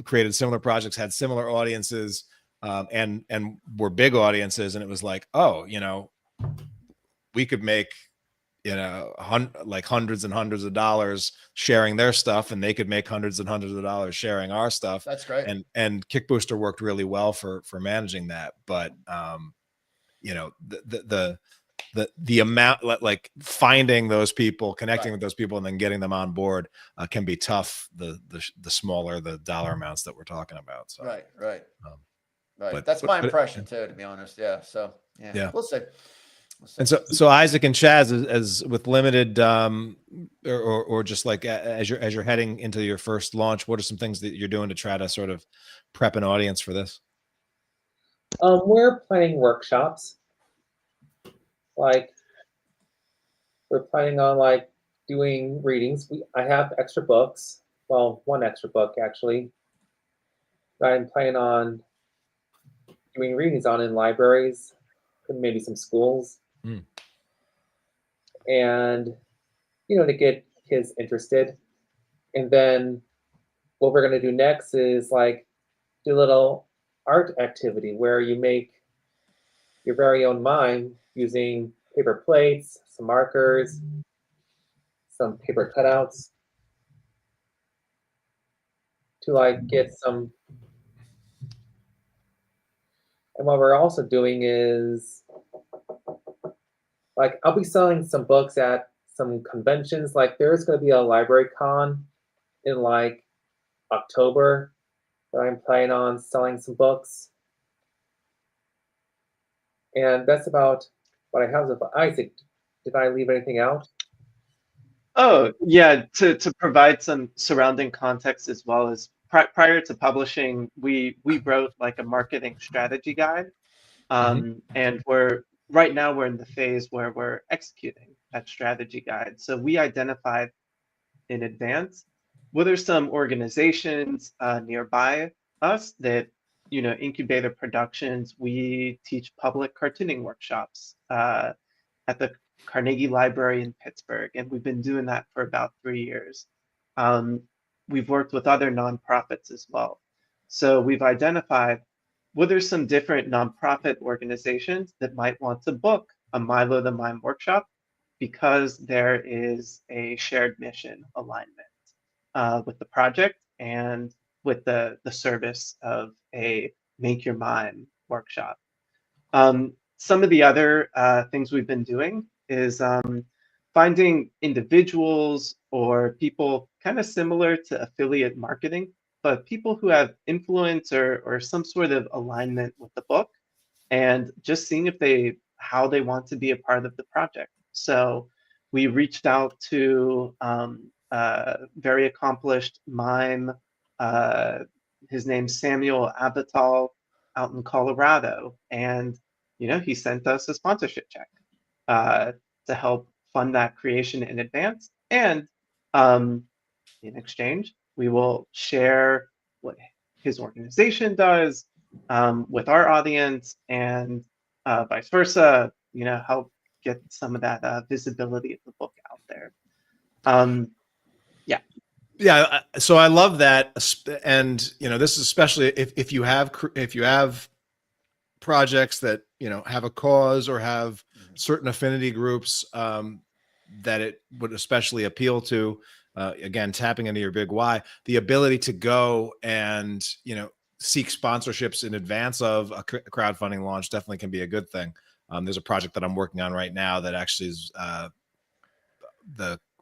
Speaker 1: created similar projects, had similar audiences, and were big audiences. And it was like, oh, we could make, hundreds and hundreds of dollars sharing their stuff, and they could make hundreds and hundreds of dollars sharing our stuff.
Speaker 15: That's great.
Speaker 1: And Kickbooster worked really well for managing that. But, the amount, like finding those people, connecting with those people, and then getting them on board can be tough. The smaller the dollar amounts that we're talking about. So
Speaker 15: Right. Right.
Speaker 1: but-
Speaker 15: That's
Speaker 1: but-
Speaker 15: my
Speaker 1: but-
Speaker 15: impression too, to be honest. Yeah. So
Speaker 1: Yeah.
Speaker 15: we'll see.
Speaker 1: And so Isaac and Chaz, as with limited, or just like as you're heading into your first launch, what are some things that you're doing to try to sort of prep an audience for this?
Speaker 16: We're planning workshops. Like, we're planning on doing readings. I have extra books. Well, one extra book actually. That I'm planning on doing readings on in libraries, and maybe some schools. And to get kids interested. And then what we're going to do next is do a little art activity where you make your very own mime using paper plates, some markers, some paper cutouts to get some. And what we're also doing is I'll be selling some books at some conventions. There's going to be a library con in October that I'm planning on selling some books. And that's about what I have. Isaac, did I leave anything out?
Speaker 14: Oh, yeah, to provide some surrounding context as well as prior to publishing, we wrote a marketing strategy guide. And right now we're in the phase where we're executing that strategy guide. So we identified in advance what are some organizations nearby us that, Incubator Productions, we teach public cartooning workshops at the Carnegie Library in Pittsburgh, and we've been doing that for about 3 years. We've worked with other nonprofits as well. So we've identified what are some different nonprofit organizations that might want to book a Milo the Mime workshop because there is a shared mission alignment with the project and with the service of a Make Your Mime workshop. Some of the other things we've been doing is finding individuals or people kind of similar to affiliate marketing, but people who have influence or some sort of alignment with the book, and just seeing how they want to be a part of the project. So we reached out to very accomplished mime. His name's Samuel Abital out in Colorado, and he sent us a sponsorship check to help fund that creation in advance. And in exchange, we will share what his organization does with our audience, and vice versa. Help get some of that visibility of the book out. there.
Speaker 1: Yeah, so I love that, and this is especially if you have projects that have a cause or have certain affinity groups that it would especially appeal to. Again, tapping into your big why, the ability to go and seek sponsorships in advance of a crowdfunding launch definitely can be a good thing. There's a project that I'm working on right now that actually is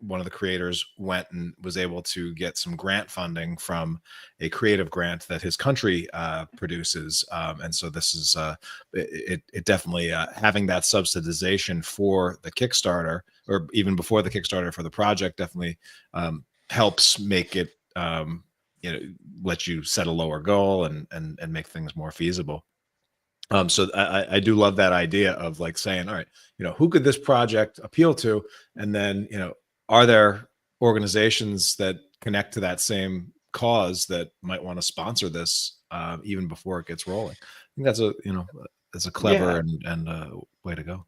Speaker 1: one of the creators went and was able to get some grant funding from a creative grant that his country produces. And so this is it definitely having that subsidization for the Kickstarter, or even before the Kickstarter for the project, definitely helps make it let you set a lower goal and make things more feasible. So I do love that idea of like saying, all right, who could this project appeal to? And then, are there organizations that connect to that same cause that might want to sponsor this even before it gets rolling? I think that's a clever and way to go.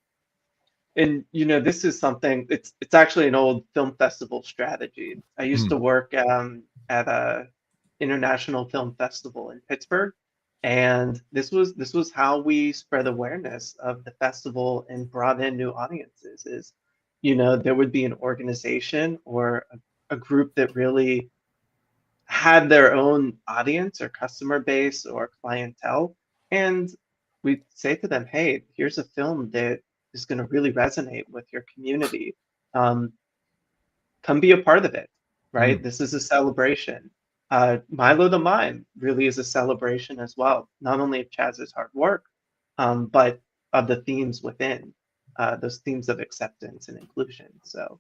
Speaker 14: And this is something, it's actually an old film festival strategy. I used to work at a international film festival in Pittsburgh, and this was how we spread awareness of the festival and brought in new audiences. Is there would be an organization or a group that really had their own audience or customer base or clientele, and we'd say to them, hey, here's a film that is going to really resonate with your community. Come be a part of it, right? This is a celebration. Milo the Mime really is a celebration as well, not only of Chaz's hard work, but of the themes within, those themes of acceptance and inclusion. So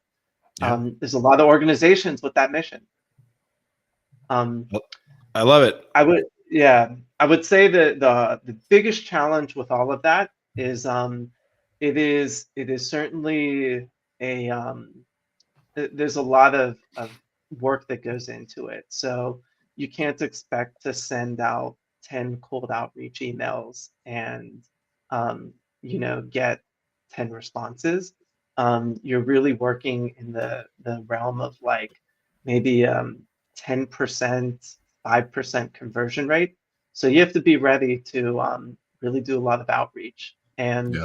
Speaker 14: there's a lot of organizations with that mission.
Speaker 1: I love it.
Speaker 14: I would say that the biggest challenge with all of that is it is certainly there's a lot of work that goes into it. So you can't expect to send out 10 cold outreach emails and get 10 responses. You're really working in the realm of like maybe 10%, 5% conversion rate. So you have to be ready to really do a lot of outreach and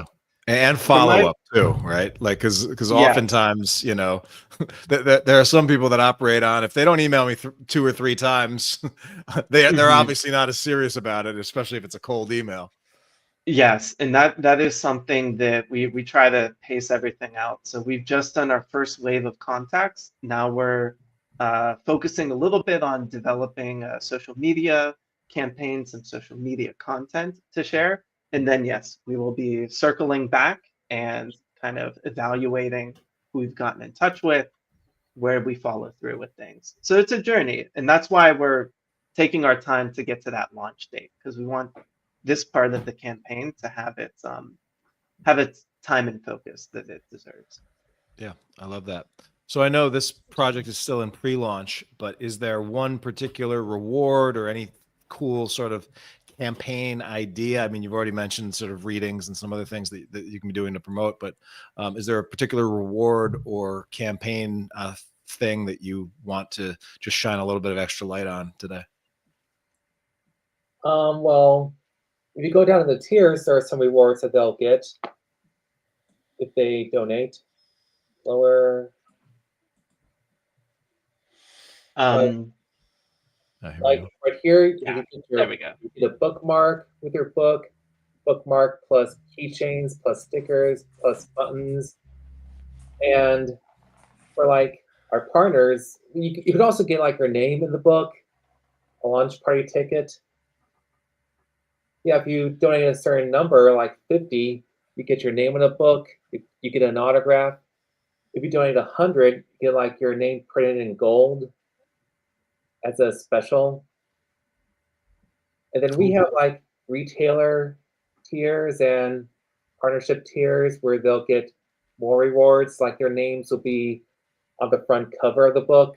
Speaker 1: follow up too, right? Like because oftentimes there are some people that operate on, if they don't email me 2 or 3 times, they're obviously not as serious about it, especially if it's a cold email.
Speaker 14: Yes, and that is something that we try to pace everything out. So we've just done our first wave of contacts. Now we're focusing a little bit on developing a social media campaign, some social media content to share. And then, yes, we will be circling back and kind of evaluating who we've gotten in touch with, where we follow through with things. So it's a journey. And that's why we're taking our time to get to that launch date, because we want this part of the campaign to have its time and focus that it deserves.
Speaker 1: Yeah, I love that. So I know this project is still in pre-launch, but is there one particular reward or any cool sort of campaign idea? I mean, you've already mentioned sort of readings and some other things that you can be doing to promote, but is there a particular reward or campaign thing that you want to just shine a little bit of extra light on today?
Speaker 16: Well, if you go down to the tiers, there are some rewards that they'll get if they donate. Lower. Like right here, you can get you get a bookmark with your bookmark plus keychains plus stickers plus buttons, and for like our partners, you could also get like your name in the book, a launch party ticket. Yeah, if you donate a certain number, like 50, you get your name in a book. You get an autograph. If you donate 100, you get like your name printed in gold as a special. And then we have like retailer tiers and partnership tiers where they'll get more rewards, like their names will be on the front cover of the book.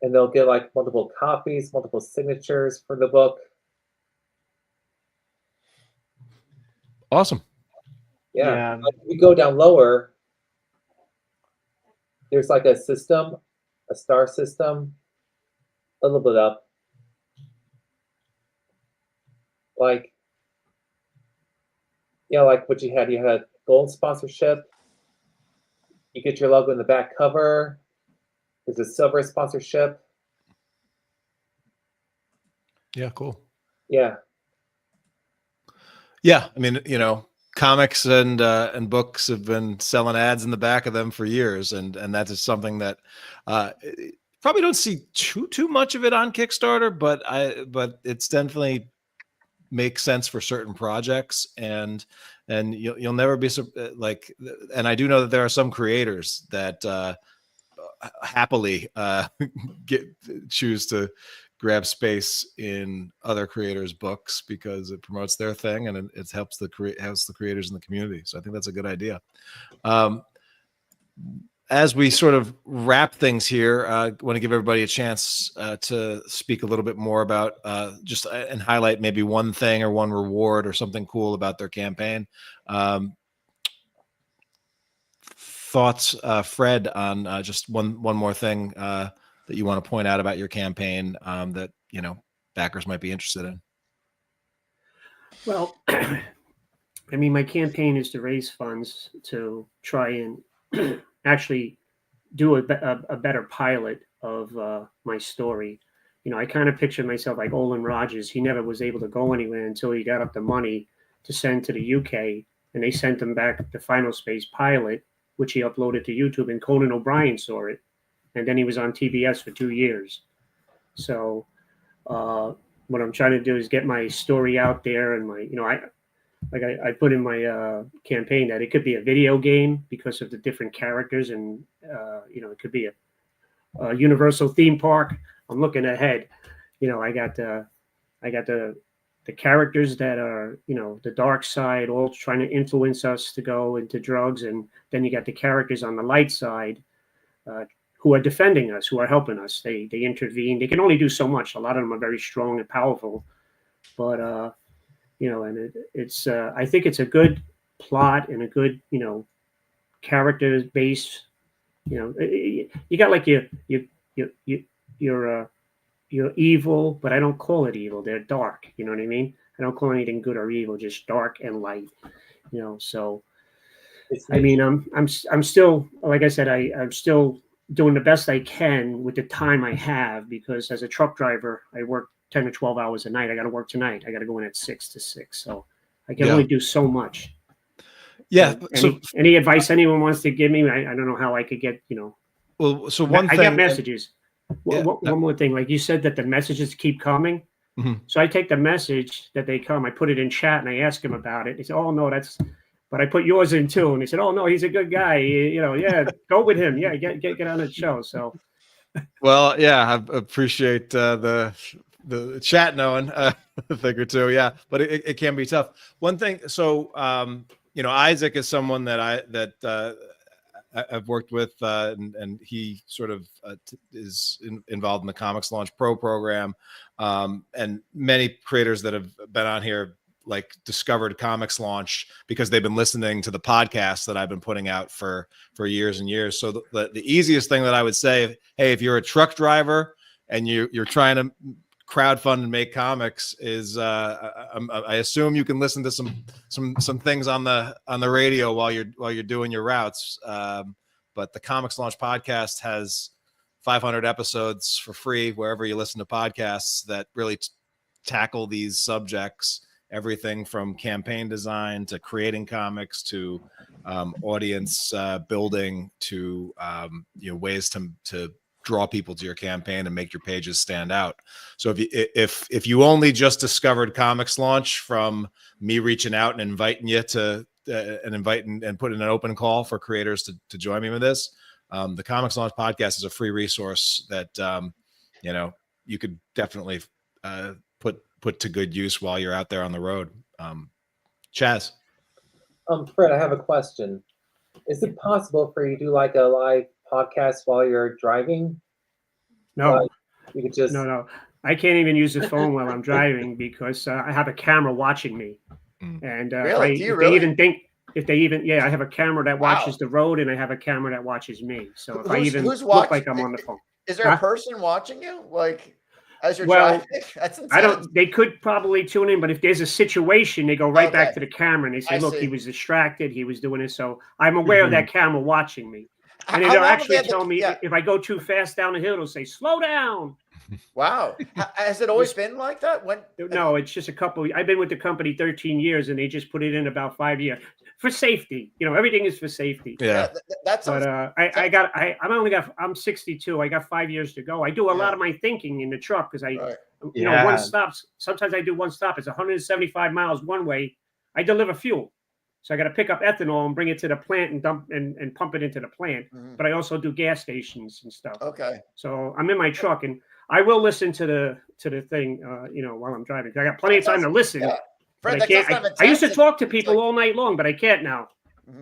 Speaker 16: And they'll get like multiple copies, multiple signatures for the book.
Speaker 1: Awesome.
Speaker 16: Yeah. We go down lower. there's like a system, a star system, a little bit up. Like, like what you had a gold sponsorship. You get your logo in the back cover. There's a silver sponsorship.
Speaker 1: Yeah, cool.
Speaker 16: Yeah.
Speaker 1: Yeah, I mean, comics and books have been selling ads in the back of them for years, and that is something that probably don't see too much of it on Kickstarter, but it's definitely makes sense for certain projects, and you'll never be like. And I do know that there are some creators that happily choose to grab space in other creators' books because it promotes their thing and it helps the creators in the community. So I think that's a good idea. As we sort of wrap things here, I want to give everybody a chance to speak a little bit more about and highlight maybe one thing or one reward or something cool about their campaign. Thoughts, Fred, on just one more thing that you want to point out about your campaign that backers might be interested in?
Speaker 17: Well, I mean, my campaign is to raise funds to try and actually do a better pilot of my story. I kind of picture myself like Olin Rogers. He never was able to go anywhere until he got up the money to send to the UK, and they sent him back the Final Space pilot, which he uploaded to YouTube, and Conan O'Brien saw it. And then he was on TBS for 2 years. So what I'm trying to do is get my story out there, and I put in my campaign that it could be a video game because of the different characters, and it could be a Universal theme park. I'm looking ahead. I got the characters that are the dark side, all trying to influence us to go into drugs, and then you got the characters on the light side who are defending us, who are helping us. They intervene. They can only do so much. A lot of them are very strong and powerful, but and it's I think it's a good plot and a good character base. You got like you're evil, but I don't call it evil. They're dark. You know what I mean? I don't call anything good or evil, just dark and light. So I mean, I'm still, like I said, I'm still doing the best I can with the time I have, because as a truck driver, I work 10 to 12 hours a night. I got to work tonight. I got to go in at 6 to 6. So I can only do so much.
Speaker 1: Yeah.
Speaker 17: Any advice anyone wants to give me? I don't know how I could get,
Speaker 1: Well, so one
Speaker 17: I
Speaker 1: thing.
Speaker 17: got messages. One more thing. Like you said that the messages keep coming.
Speaker 1: Mm-hmm.
Speaker 17: So I take the message that they come, I put it in chat, and I ask them about it. They say, "Oh no, but I put yours in too." And they said, "Oh no, he's a good guy. Yeah, go with him. Yeah, get on the show." So,
Speaker 1: well, yeah, I appreciate the chat knowing a thing or two. Yeah, but it can be tough. One thing. So, Isaac is someone that I've worked with, and he sort of is involved in the ComixLaunch Pro program, and many creators that have been on here discovered ComixLaunch because they've been listening to the podcast that I've been putting out for years and years. So the easiest thing that I would say, hey, if you're a truck driver and you're trying to crowdfund and make comics, is I assume you can listen to some things on the radio while you're doing your routes. But the ComixLaunch podcast has 500 episodes for free wherever you listen to podcasts that really tackle these subjects, everything from campaign design to creating comics to audience building to ways to draw people to your campaign and make your pages stand out. So if you only just discovered ComixLaunch from me reaching out and inviting you to and putting an open call for creators to join me with this, the ComixLaunch podcast is a free resource that you could definitely put to good use while you're out there on the road. Chaz.
Speaker 16: Fred, I have a question. Is it possible for you to do like a live podcast while you're driving?
Speaker 17: No,
Speaker 16: you could just
Speaker 17: no. I can't even use the phone while I'm driving because I have a camera watching me. And
Speaker 15: really?
Speaker 17: if they even think If they even, yeah, I have a camera that watches the road, and I have a camera that watches me. So if I even
Speaker 15: who's
Speaker 17: look like I'm on the phone.
Speaker 15: Is there a person watching you, like as you're
Speaker 17: Well,
Speaker 15: driving? That's
Speaker 17: I
Speaker 15: intense.
Speaker 17: don't. They could probably tune in, but if there's a situation, they go right back to the camera and they say,
Speaker 15: I
Speaker 17: "Look,
Speaker 15: see.
Speaker 17: he was distracted. He was doing this." So I'm aware of that camera watching me, and
Speaker 15: How
Speaker 17: it'll
Speaker 15: long have
Speaker 17: actually
Speaker 15: they had
Speaker 17: tell
Speaker 15: the-
Speaker 17: me
Speaker 15: yeah.
Speaker 17: if I go too fast down the hill. It'll say, "Slow down."
Speaker 15: Wow. Has it always been like that? When?
Speaker 17: No, it's just a couple. I've been with the company 13 years, and they just put it in about 5 years for safety. You know, everything is for safety.
Speaker 1: Yeah.
Speaker 15: That's.
Speaker 17: But I'm 62. I got 5 years to go. I do a lot of my thinking in the truck because you know, one stops. Sometimes I do one stop. It's 175 miles one way. I deliver fuel. So I got to pick up ethanol and bring it to the plant and dump and pump it into the plant. But I also do gas stations and stuff.
Speaker 15: Okay.
Speaker 17: So I'm in my truck and I will listen to the thing, you know, while I'm driving. I got plenty of time to listen.
Speaker 15: Yeah.
Speaker 17: But
Speaker 15: Fred,
Speaker 17: I can't. I used to
Speaker 15: intense.
Speaker 17: talk to people all night long, but I can't now.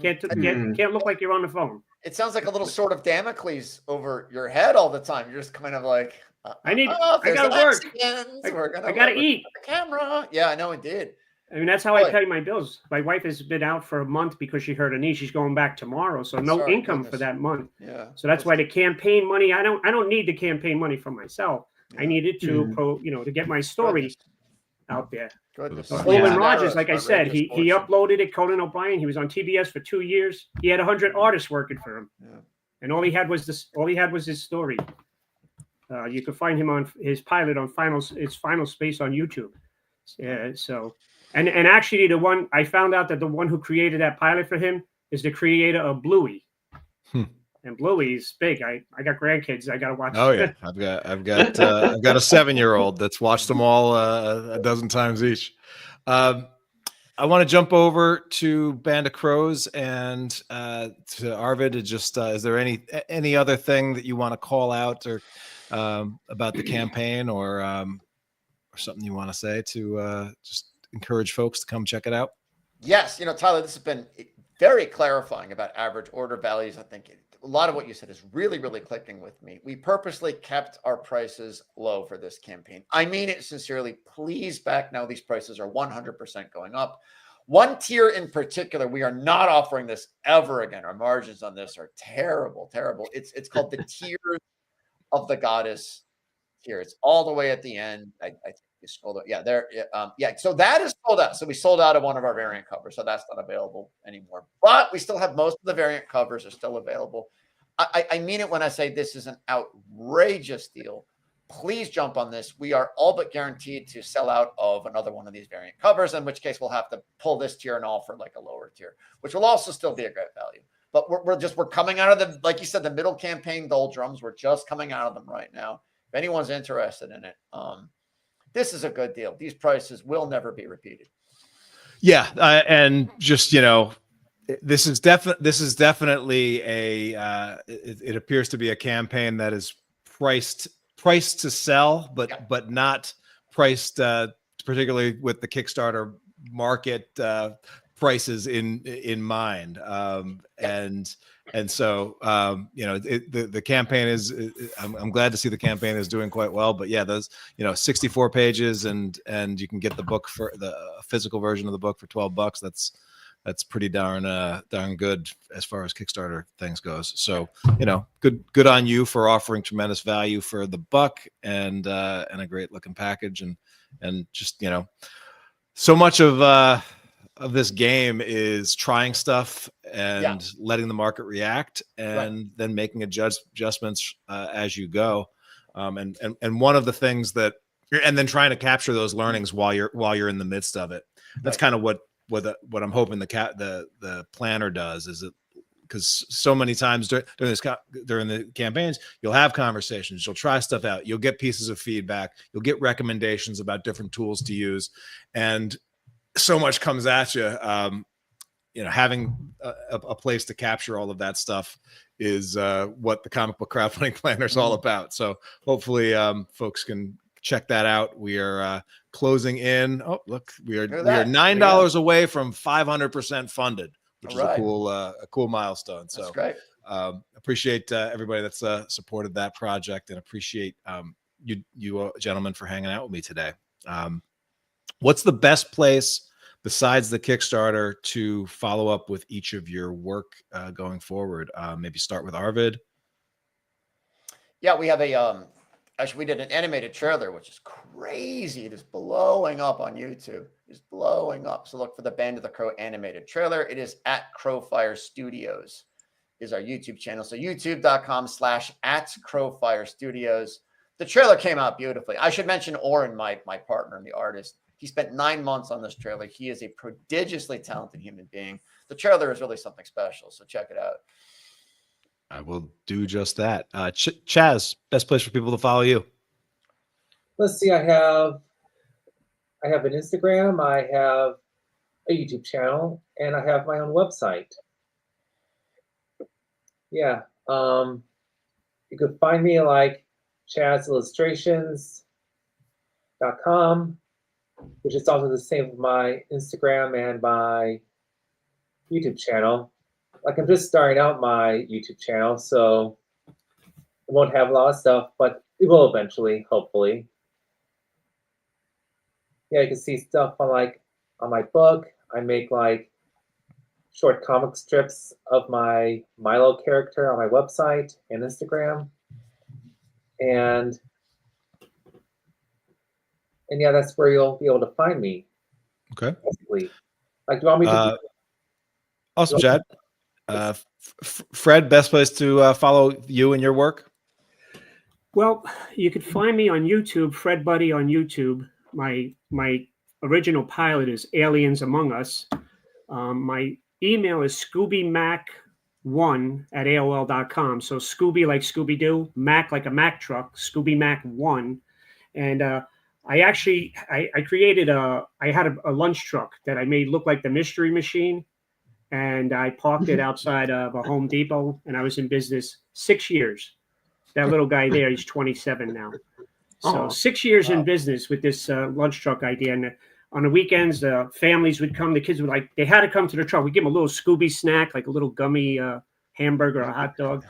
Speaker 17: Can't look like you're on the phone.
Speaker 15: It sounds like a little sword of Damocles over your head all the time. You're just kind of like,
Speaker 17: I
Speaker 15: there's
Speaker 17: gotta work.
Speaker 15: Mexicans. We're gonna
Speaker 17: I gotta
Speaker 15: look
Speaker 17: eat.
Speaker 15: at the camera. Yeah, I know it did.
Speaker 17: I mean, that's how I pay my bills. My wife has been out for a month because she hurt her knee. She's going back tomorrow, so no
Speaker 15: Sorry,
Speaker 17: income
Speaker 15: goodness.
Speaker 17: for that month.
Speaker 15: Yeah.
Speaker 17: So that's why the campaign money. I don't need the campaign money for myself. I need it to to get my story out there.
Speaker 15: Goodness.
Speaker 17: Coleman Rogers, like I said, he uploaded it. Conan O'Brien. He was on TBS for 2 years. He had 100 artists working for him, and all he had was this. All he had was his story. You can find him on his pilot on Final Space on YouTube. So, and actually, the one I found out that the one who created that pilot for him is the creator of Bluey. And Bluey is big. I got grandkids. I got to watch.
Speaker 1: Oh yeah, I've got a 7-year-old that's watched them all a dozen times each. I want to jump over to Band of Crows and to Arvid. To just is there any other thing that you want to call out or about the campaign or something you want to say to just encourage folks to come check it out?
Speaker 15: Yes, Tyler, this has been very clarifying about average order values. I think a lot of what you said is really, really clicking with me. We purposely kept our prices low for this campaign. I mean it sincerely. Please back now. These prices are 100% going up. One tier in particular, we are not offering this ever again. Our margins on this are terrible, terrible. It's called the Tears of the Goddess tier. It's all the way at the end. I think you scroll. Yeah, there. So that is sold out. So we sold out of one of our variant covers, so that's not available anymore. But we still have most of the variant covers are still available. I mean it when I say this is an outrageous deal. Please jump on this. We are all but guaranteed to sell out of another one of these variant covers, in which case we'll have to pull this tier and offer like a lower tier, which will also still be a great value. But we're coming out of the, like you said, the middle campaign doldrums. We're just coming out of them right now. If anyone's interested in it, this is a good deal. These prices will never be repeated.
Speaker 1: Yeah, and just this is definitely a. It appears to be a campaign that is priced to sell, but not priced particularly with the Kickstarter market prices in mind. And so the campaign is. I'm glad to see the campaign is doing quite well. But yeah, those 64 pages and you can get the book for the physical version of the book for $12. That's pretty darn good as far as Kickstarter things goes. So good on you for offering tremendous value for the buck and a great looking package and just so much of this game is trying stuff and letting the market react and then making adjustments as you go. And one of the things that and then trying to capture those learnings while you're in the midst of it. That's kind of what I'm hoping the planner does is it because so many times during the campaigns, you'll have conversations, you'll try stuff out, you'll get pieces of feedback, you'll get recommendations about different tools to use. And so much comes at you, having a place to capture all of that stuff is what the comic book crowdfunding planner is all about. So hopefully folks can check that out. We are closing in. Oh, look, we are $9 away from 500% funded, which is a cool milestone. So
Speaker 15: that's great.
Speaker 1: Appreciate everybody that's supported that project and appreciate you gentlemen for hanging out with me today. What's the best place besides the Kickstarter to follow up with each of your work going forward? Maybe start with Arvid.
Speaker 15: Yeah, we have a actually we did an animated trailer, which is crazy. It is blowing up on YouTube. It's blowing up. So look for the Band of the Crow animated trailer. It is at Crowfire Studios is our YouTube channel. So youtube.com/@Crowfire Studios. The trailer came out beautifully. I should mention Oren, my partner and the artist. He spent 9 months on this trailer. He is a prodigiously talented human being. The trailer is really something special. So check it out.
Speaker 1: I will do just that. Chaz, best place for people to follow you.
Speaker 16: Let's see. I have an Instagram. I have a YouTube channel, and I have my own website. Yeah. You could find me like ChazIllustrations.com, which is also the same with my Instagram and my YouTube channel. Like, I'm just starting out my YouTube channel, so I won't have a lot of stuff, but it will eventually, hopefully. Yeah, you can see stuff on my book. I make like short comic strips of my Milo character on my website and Instagram. And yeah, that's where you'll be able to find me.
Speaker 1: Okay.
Speaker 16: Basically. Like, do you want me to
Speaker 1: awesome, Chad. Fred, best place to follow you and your work?
Speaker 17: Well, you could find me on YouTube, Fred Buddie on YouTube. My original pilot is Aliens Among Us. My email is ScoobyMac1@AOL.com. So Scooby like Scooby-Doo, Mac like a Mac truck, ScoobyMac1. And I created I had a lunch truck that I made look like the Mystery Machine. And I parked it outside of a Home Depot, and I was in business 6 years. That little guy there, he's 27 now. So 6 years in business with this lunch truck idea. And on the weekends, the families would come. The kids would they had to come to the truck. We give them a little Scooby snack, like a little gummy hamburger or a hot dog.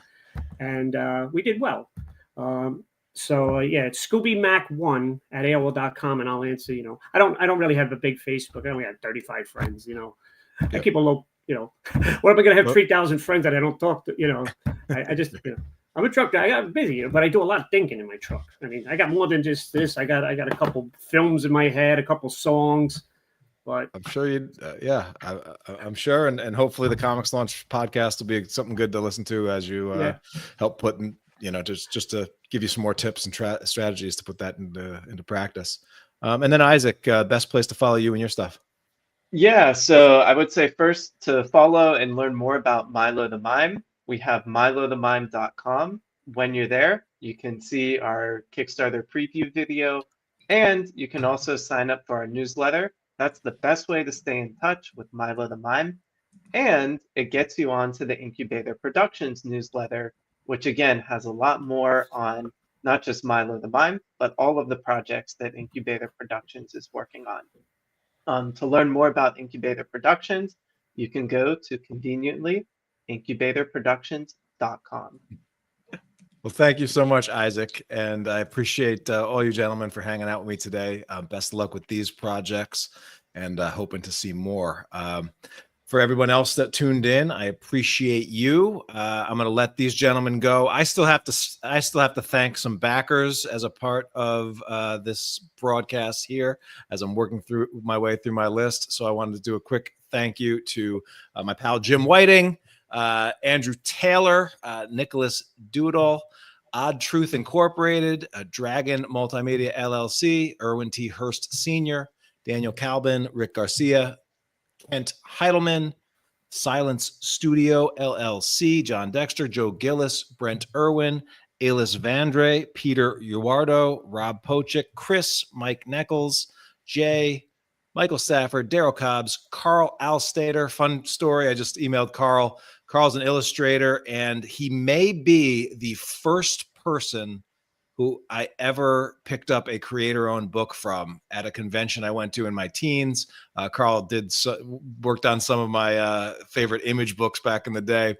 Speaker 17: And we did well. Yeah, it's ScoobyMac1@AOL.com, and I'll answer. I don't really have a big Facebook. I only have 35 friends. I keep a low. What am I going to have 3,000 friends that I don't talk to? I just, I'm a truck guy. I'm busy, but I do a lot of thinking in my truck. I mean, I got more than just this. I got a couple films in my head, a couple songs. But
Speaker 1: I'm sure I'm sure, and hopefully the Comics Launch podcast will be something good to listen to as you help put in, just to give you some more tips and strategies to put that into practice. And then Isaac, best place to follow you and your stuff.
Speaker 14: Yeah, so I would say first to follow and learn more about Milo the Mime, we have milothemime.com. When you're there, you can see our Kickstarter preview video, and you can also sign up for our newsletter. That's the best way to stay in touch with Milo the Mime. And it gets you onto the Incubator Productions newsletter, which again has a lot more on not just Milo the Mime, but all of the projects that Incubator Productions is working on. To learn more about Incubator Productions, you can go to conveniently incubatorproductions.com.
Speaker 1: Well, thank you so much, Isaac. And I appreciate all you gentlemen for hanging out with me today. Best of luck with these projects and hoping to see more. For everyone else that tuned in, I appreciate you. I'm going to let these gentlemen go. I still have to thank some backers as a part of this broadcast here as I'm working through my way through my list. So I wanted to do a quick thank you to my pal Jim Whiting, Andrew Taylor, Nicholas Doodle, Odd Truth Incorporated, Dragon Multimedia LLC, Erwin T. Hurst Sr., Daniel Calvin, Rick Garcia, Kent Heidelman, Silence Studio LLC, John Dexter, Joe Gillis, Brent Irwin, Alice Vandre, Peter Uardo, Rob Pochik, Chris, Mike Neckles, Jay, Michael Stafford, Daryl Cobbs, Carl Alstater. Fun story. I just emailed Carl. Carl's an illustrator, and he may be the first person who I ever picked up a creator-owned book from at a convention I went to in my teens. Carl worked on some of my favorite Image books back in the day.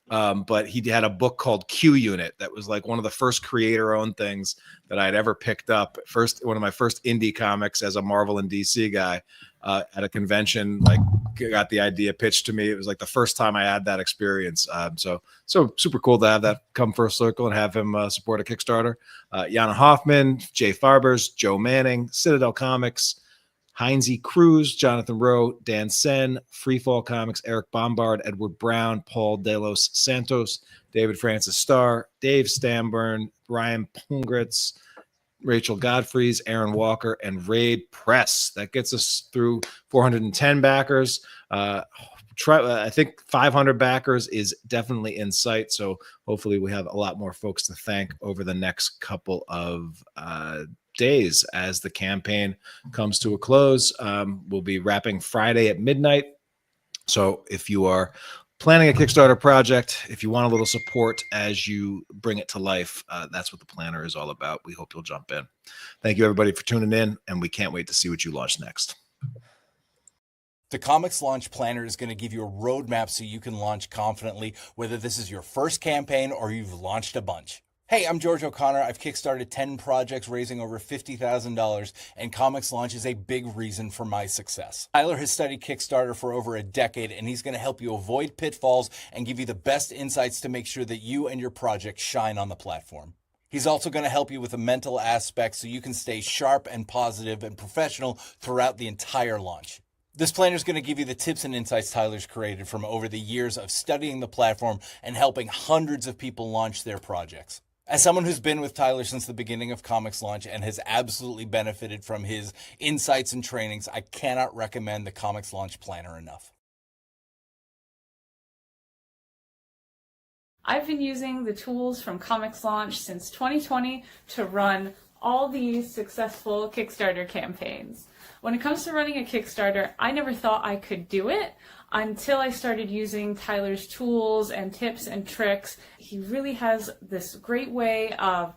Speaker 1: But he had a book called Q Unit that was like one of the first creator-owned things that I'd ever picked up. One of my first indie comics as a Marvel and DC guy at a convention. Like, got the idea pitched to me. It was like the first time I had that experience. So super cool to have that come full circle and have him support a Kickstarter. Jana Hoffman, Jay Farbers, Joe Manning, Citadel Comics, Heinze Cruz, Jonathan Rowe, Dan Sen, Freefall Comics, Eric Bombard, Edward Brown, Paul De Los Santos, David Francis Starr, Dave Stamburn, Ryan Pungritz, Rachel Godfreys, Aaron Walker, and Raid Press. That gets us through 410 backers. I think 500 backers is definitely in sight. So hopefully we have a lot more folks to thank over the next couple of days as the campaign comes to a close. We'll be wrapping Friday at midnight. So if you are planning a Kickstarter project, if you want a little support as you bring it to life, that's what the planner is all about. We hope you'll jump in. Thank you, everybody, for tuning in, and we can't wait to see what you launch next.
Speaker 18: The Comics Launch Planner is going to give you a roadmap so you can launch confidently, whether this is your first campaign or you've launched a bunch. Hey, I'm George O'Connor. I've kickstarted 10 projects raising over $50,000, and ComixLaunch is a big reason for my success. Tyler has studied Kickstarter for over a decade, and he's going to help you avoid pitfalls and give you the best insights to make sure that you and your project shine on the platform. He's also going to help you with the mental aspects so you can stay sharp and positive and professional throughout the entire launch. This planner is going to give you the tips and insights Tyler's created from over the years of studying the platform and helping hundreds of people launch their projects. As someone who's been with Tyler since the beginning of ComixLaunch and has absolutely benefited from his insights and trainings, I cannot recommend the ComixLaunch Planner enough.
Speaker 3: I've been using the tools from ComixLaunch since 2020 to run all these successful Kickstarter campaigns. When it comes to running a Kickstarter, I never thought I could do it until I started using Tyler's tools and tips and tricks. He really has this great way of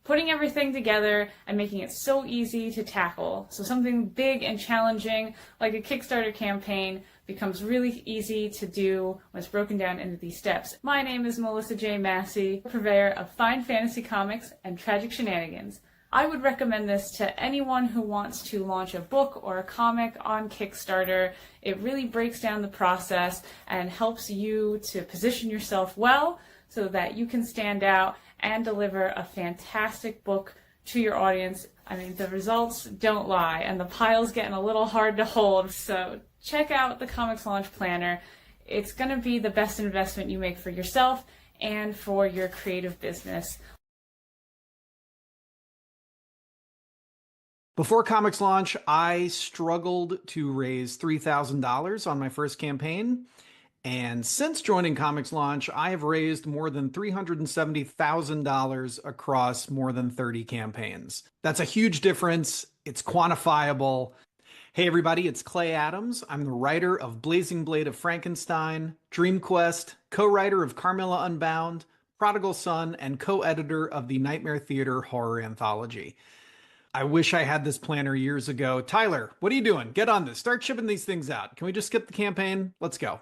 Speaker 3: putting everything together and making it so easy to tackle. So something big and challenging like a Kickstarter campaign becomes really easy to do when it's broken down into these steps. My name is Melissa J. Massey, purveyor of fine fantasy comics and tragic shenanigans. I would recommend this to anyone who wants to launch a book or a comic on Kickstarter. It really breaks down the process and helps you to position yourself well so that you can stand out and deliver a fantastic book to your audience. I mean, the results don't lie, and the pile's getting a little hard to hold. So check out the ComixLaunch Planner. It's going to be the best investment you make for yourself and for your creative business.
Speaker 19: Before ComixLaunch, I struggled to raise $3,000 on my first campaign. And since joining ComixLaunch, I have raised more than $370,000 across more than 30 campaigns. That's a huge difference. It's quantifiable. Hey everybody, it's Clay Adams. I'm the writer of Blazing Blade of Frankenstein, Dream Quest, co-writer of Carmilla Unbound, Prodigal Son, and co-editor of the Nightmare Theater horror anthology. I wish I had this planner years ago. Tyler, what are you doing? Get on this. Start shipping these things out. Can we just skip the campaign? Let's go.